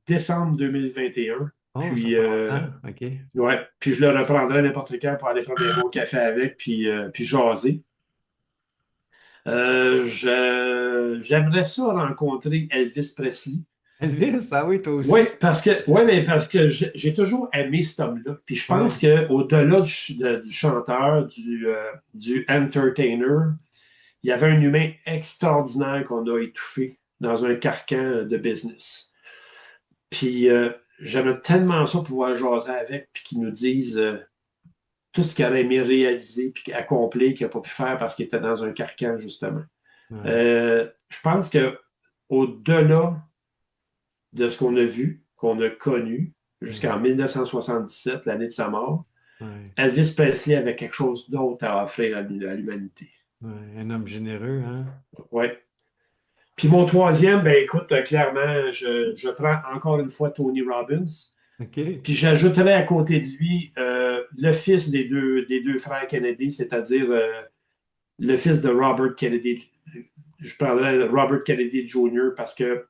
Speaker 2: décembre 2021.
Speaker 1: Oh, ça fait
Speaker 2: Puis,
Speaker 1: pas longtemps. OK.
Speaker 2: ouais, puis je le reprendrai n'importe quand pour aller prendre un bon café avec, puis jaser. J'aimerais ça rencontrer Elvis Presley.
Speaker 1: Elvis, ah oui, toi
Speaker 2: Oui,
Speaker 1: aussi?
Speaker 2: mais parce que j'ai toujours aimé cet homme-là. Puis je pense
Speaker 1: Oui.
Speaker 2: qu'au-delà du chanteur, du entertainer, il y avait un humain extraordinaire qu'on a étouffé dans un carcan de business. Puis j'aimerais tellement ça pouvoir jaser avec, puis qu'il nous dise tout ce qu'il aurait aimé réaliser, puis accomplir, qu'il n'a pas pu faire parce qu'il était dans un carcan, justement.
Speaker 1: Oui.
Speaker 2: Je pense que au-delà de ce qu'on a vu, qu'on a connu jusqu'en
Speaker 1: Oui.
Speaker 2: 1977, l'année de sa mort,
Speaker 1: Oui.
Speaker 2: Elvis Presley avait quelque chose d'autre à offrir à l'humanité.
Speaker 1: Oui. Un homme généreux, hein?
Speaker 2: Ouais. Puis mon troisième, ben écoute, clairement, je prends encore une fois Tony Robbins.
Speaker 1: OK.
Speaker 2: Puis j'ajouterais à côté de lui le fils des deux frères Kennedy, c'est-à-dire le fils de Robert Kennedy. Je prendrais Robert Kennedy Jr. parce que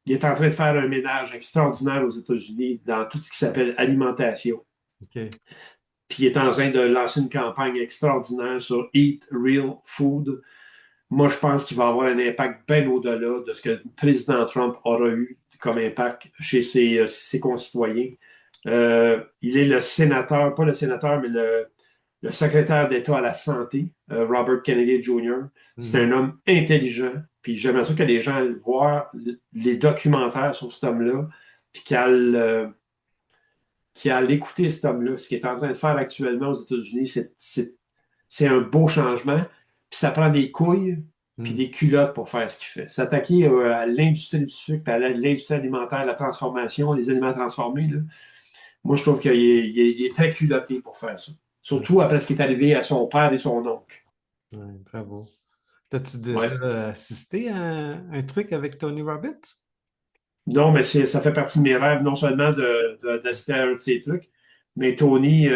Speaker 2: il est en train de faire un ménage extraordinaire aux États-Unis dans tout ce qui s'appelle alimentation.
Speaker 1: OK.
Speaker 2: Puis il est en train de lancer une campagne extraordinaire sur Eat Real Food. Moi, je pense qu'il va avoir un impact bien au-delà de ce que le président Trump aura eu comme impact chez ses concitoyens. Il est le sénateur, pas le sénateur, mais le secrétaire d'État à la santé, Robert Kennedy Jr. C'est un
Speaker 1: Mhm.
Speaker 2: homme intelligent. Puis j'aimerais ça que les gens aillent voir les documentaires sur cet homme-là, puis qu'il aille écouter cet homme-là. Ce qu'il est en train de faire actuellement aux États-Unis, c'est un beau changement. Puis ça prend des couilles puis
Speaker 1: Mhm.
Speaker 2: des culottes pour faire ce qu'il fait. S'attaquer à l'industrie du sucre, puis à l'industrie alimentaire, la transformation, les aliments transformés, là, moi, je trouve qu'il est très culotté pour faire ça. Surtout après ce qui est arrivé à son père et son oncle.
Speaker 1: Ouais, bravo. T'as-tu déjà
Speaker 2: Ouais.
Speaker 1: assisté à un truc avec Tony Robbins?
Speaker 2: Non, mais ça fait partie de mes rêves, non seulement d'assister à un de ces trucs, mais Tony,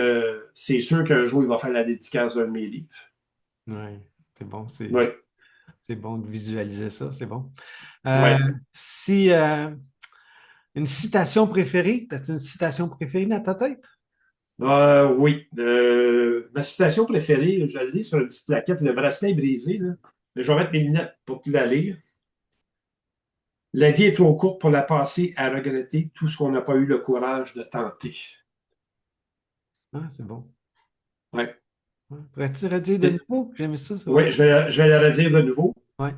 Speaker 2: c'est sûr qu'un jour, il va faire la dédicace d'un de mes livres.
Speaker 1: Oui, c'est bon,
Speaker 2: Oui,
Speaker 1: c'est bon de visualiser ça, c'est bon.
Speaker 2: oui.
Speaker 1: Si une citation préférée, as-tu une citation préférée dans ta tête?
Speaker 2: Oui. Ma citation préférée, je l'ai sur une petite plaquette, le bracelet est brisé, là. Mais je vais mettre mes lunettes pour te la lire. La vie est trop courte pour la passer à regretter tout ce qu'on n'a pas eu le courage de tenter.
Speaker 1: Ah, c'est bon.
Speaker 2: Ouais.
Speaker 1: Ouais. Pourrais-tu redire de nouveau? J'aimais ça, ça va.
Speaker 2: Oui, je vais la redire de nouveau.
Speaker 1: Ouais.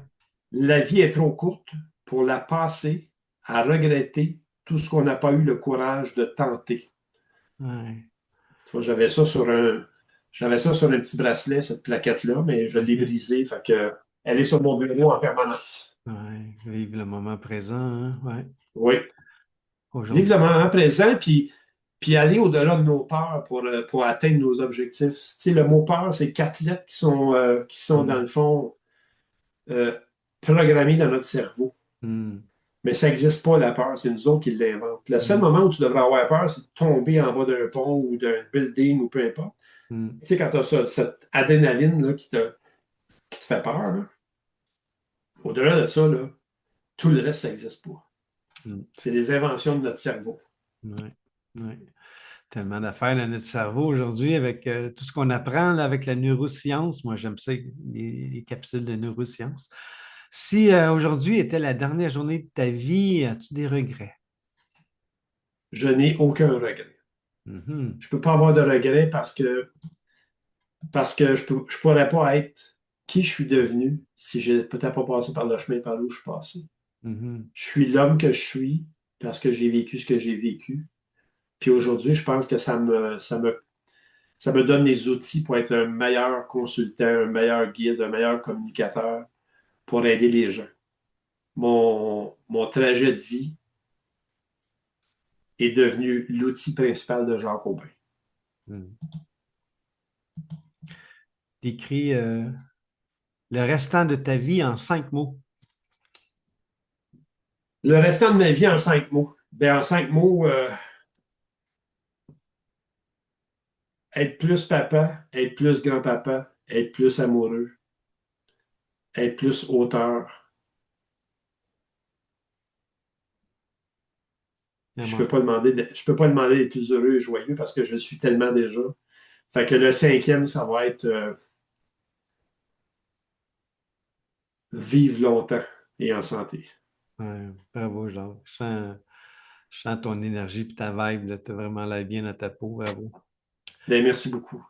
Speaker 2: La vie est trop courte pour la passer à regretter tout ce qu'on n'a pas eu le courage de tenter.
Speaker 1: Ouais.
Speaker 2: Tu vois, j'avais ça sur un petit bracelet, cette plaquette-là, mais je l'ai
Speaker 1: OK.
Speaker 2: brisée, fait que elle est sur mon bureau en permanence.
Speaker 1: Ouais. Vive le moment présent, hein? Ouais.
Speaker 2: Oui. Vivre
Speaker 1: Aujourd'hui.
Speaker 2: le moment présent, puis aller au-delà de nos peurs pour atteindre nos objectifs. Tu sais, le mot peur, c'est quatre lettres qui sont dans le
Speaker 1: Hmm.
Speaker 2: fond, euh, programmées dans notre cerveau.
Speaker 1: Hmm.
Speaker 2: Mais ça n'existe pas, la peur. C'est nous autres qui l'inventent. Le seul
Speaker 1: Hmm.
Speaker 2: moment où tu devrais avoir peur, c'est de tomber en bas d'un pont ou d'un building ou peu importe.
Speaker 1: Hmm.
Speaker 2: Tu sais, quand tu as cette adrénaline là, qui te fait peur, là, au-delà de ça, là, tout le reste, ça n'existe pas.
Speaker 1: Hmm.
Speaker 2: C'est des inventions de notre cerveau.
Speaker 1: Ouais. Ouais. Tellement d'affaires dans notre cerveau aujourd'hui avec tout ce qu'on apprend là, avec la neuroscience. Moi, j'aime ça, les capsules de neurosciences. Si aujourd'hui était la dernière journée de ta vie, as-tu des regrets?
Speaker 2: Je n'ai aucun regret.
Speaker 1: Mhm.
Speaker 2: Je ne peux pas avoir de regrets parce que je pourrais pas être qui je suis devenu si j'ai peut-être pas passé par le chemin par où je suis passé.
Speaker 1: Mhm.
Speaker 2: Je suis l'homme que je suis parce que j'ai vécu ce que j'ai vécu. Puis aujourd'hui, je pense que ça me donne les outils pour être un meilleur consultant, un meilleur guide, un meilleur communicateur pour aider les gens. Mon trajet de vie est devenu l'outil principal de Jean Aubin.
Speaker 1: Mhm. Décris le restant de ta vie en 5 mots.
Speaker 2: Le restant de ma vie en 5 mots. Ben, en 5 mots, être plus papa, être plus grand-papa, être plus amoureux, être plus auteur. Puis
Speaker 1: Vraiment.
Speaker 2: je peux pas demander d'être plus heureux et joyeux parce que je le suis tellement déjà. Fait que le cinquième, ça va être vivre longtemps et en santé.
Speaker 1: Ouais, bravo, Jean. Je sens ton énergie et ta vibe. Tu as vraiment l'air bien dans ta peau. Bravo.
Speaker 2: Ben, merci beaucoup.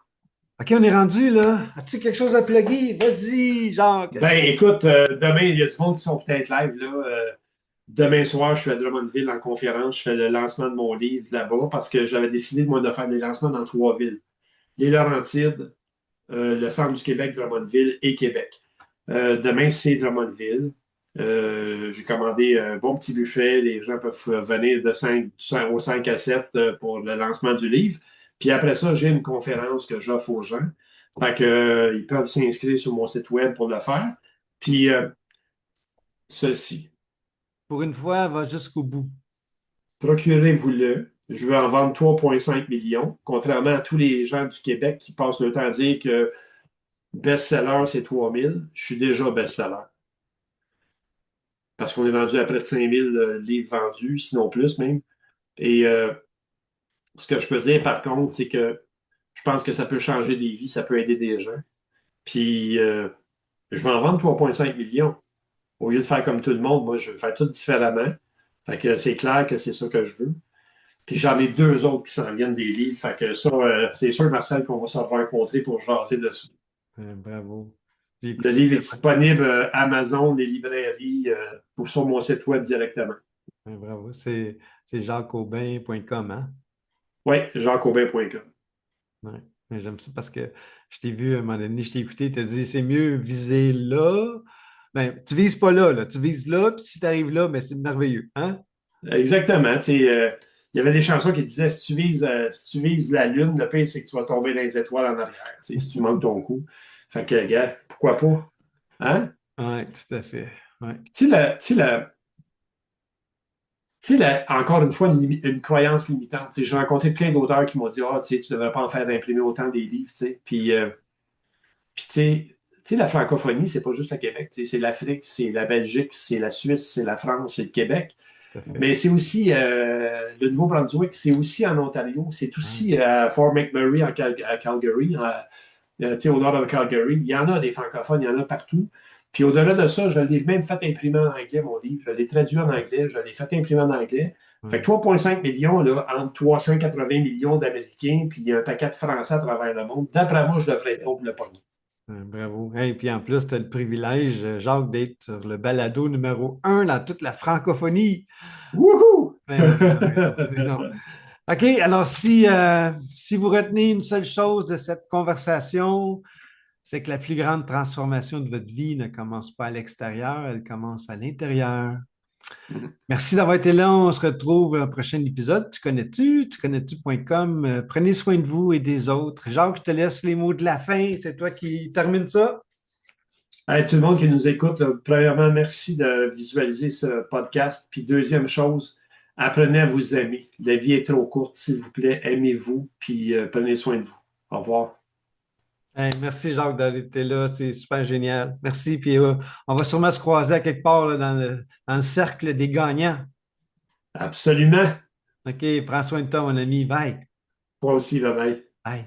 Speaker 1: OK, on est rendu là. As-tu quelque chose à plugger? Vas-y, Jacques.
Speaker 2: Ben, écoute, demain, il y a du monde qui sont peut-être live, là. Demain soir, je suis à Drummondville en conférence. Je fais le lancement de mon livre là-bas parce que j'avais décidé, moi, de faire des lancements dans 3 villes. Les Laurentides, le centre du Québec, Drummondville et Québec. Demain, c'est Drummondville. J'ai commandé un bon petit buffet. Les gens peuvent venir de 5 à 7 pour le lancement du livre. Puis après ça, j'ai une conférence que j'offre aux gens. Fait que, ils peuvent s'inscrire sur mon site web pour le faire. Puis ceci.
Speaker 1: Pour une fois, va jusqu'au bout.
Speaker 2: Procurez-vous-le. Je veux en vendre 3,5 millions, contrairement à tous les gens du Québec qui passent le temps à dire que best-seller, c'est 3 000. Je suis déjà best-seller. Parce qu'on est rendu à près de 5 000 livres vendus, sinon plus même. Et ce que je peux dire, par contre, c'est que je pense que ça peut changer des vies, ça peut aider des gens. Puis, je vais en vendre 3,5 millions. Au lieu de faire comme tout le monde, moi, je vais faire tout différemment. Fait que c'est clair que c'est ça que je veux. Puis j'en ai deux autres qui s'en viennent des livres. Fait que ça, c'est sûr, Marcel, qu'on va se rencontrer pour jaser dessus.
Speaker 1: Bravo. J'ai
Speaker 2: Le
Speaker 1: écouté.
Speaker 2: livre est disponible Amazon, les librairies, ou sur mon site web directement.
Speaker 1: Bravo. C'est jacqueaubin.com, hein?
Speaker 2: Oui, jeancaubin.com.
Speaker 1: Ouais. Mais j'aime ça parce que je t'ai vu à un moment donné, je t'ai écouté, tu as dit c'est mieux viser là. Ben, tu vises pas là, là. Tu vises là, puis si tu arrives là, ben, c'est merveilleux. Hein?
Speaker 2: Exactement. Tu sais, il y avait des chansons qui disaient si tu vises la Lune, le pire, c'est que tu vas tomber dans les étoiles en arrière, tu sais, si tu manques ton coup. Fait que, gars, pourquoi pas? Hein?
Speaker 1: Oui, tout à fait. Ouais.
Speaker 2: Tu sais, encore une fois, une croyance limitante. Tu sais, j'ai rencontré plein d'auteurs qui m'ont dit, ah, tu sais, tu devrais pas en faire imprimer autant des livres, tu sais. Puis, tu sais, la francophonie, c'est pas juste le Québec, tu sais, c'est l'Afrique, c'est la Belgique, c'est la Suisse, c'est la France, c'est le Québec.
Speaker 1: Tout à fait.
Speaker 2: Mais c'est aussi le Nouveau-Brunswick, c'est aussi en Ontario, c'est
Speaker 1: Ouais.
Speaker 2: aussi à Fort McMurray à Calgary, tu sais, au nord de Calgary. Il y en a des francophones, il y en a partout. Puis au-delà de ça, je l'ai même fait imprimer en anglais, mon livre. Je l'ai traduit en anglais, je l'ai fait imprimer en anglais. Fait que
Speaker 1: Ouais.
Speaker 2: 3,5 millions, là, entre 380 millions d'Américains, puis il y a un paquet de Français à travers le monde. D'après moi, je devrais être bon pour le pogner.
Speaker 1: Bravo. Et puis en plus, tu as le privilège, Jacques, d'être sur le balado numéro 1 dans toute la francophonie.
Speaker 2: Wouhou!
Speaker 1: Ben non, ben non. OK, alors si vous retenez une seule chose de cette conversation, c'est que la plus grande transformation de votre vie ne commence pas à l'extérieur, elle commence à l'intérieur. Merci d'avoir été là. On se retrouve au prochain épisode. Tu connais-tu.com. Prenez soin de vous et des autres. Jacques, je te laisse les mots de la fin. C'est toi qui termine ça.
Speaker 2: Hey, tout le monde qui nous écoute, là, premièrement, merci de visualiser ce podcast. Puis deuxième chose, apprenez à vous aimer. La vie est trop courte, s'il vous plaît. Aimez-vous, puis prenez soin de vous. Au revoir.
Speaker 1: Hey, merci Jacques d'avoir été là. C'est super génial. Merci. Puis on va sûrement se croiser à quelque part là, dans le cercle des gagnants.
Speaker 2: Absolument.
Speaker 1: OK, prends soin de toi, mon ami. Bye.
Speaker 2: Toi aussi, bye bye.
Speaker 1: Bye.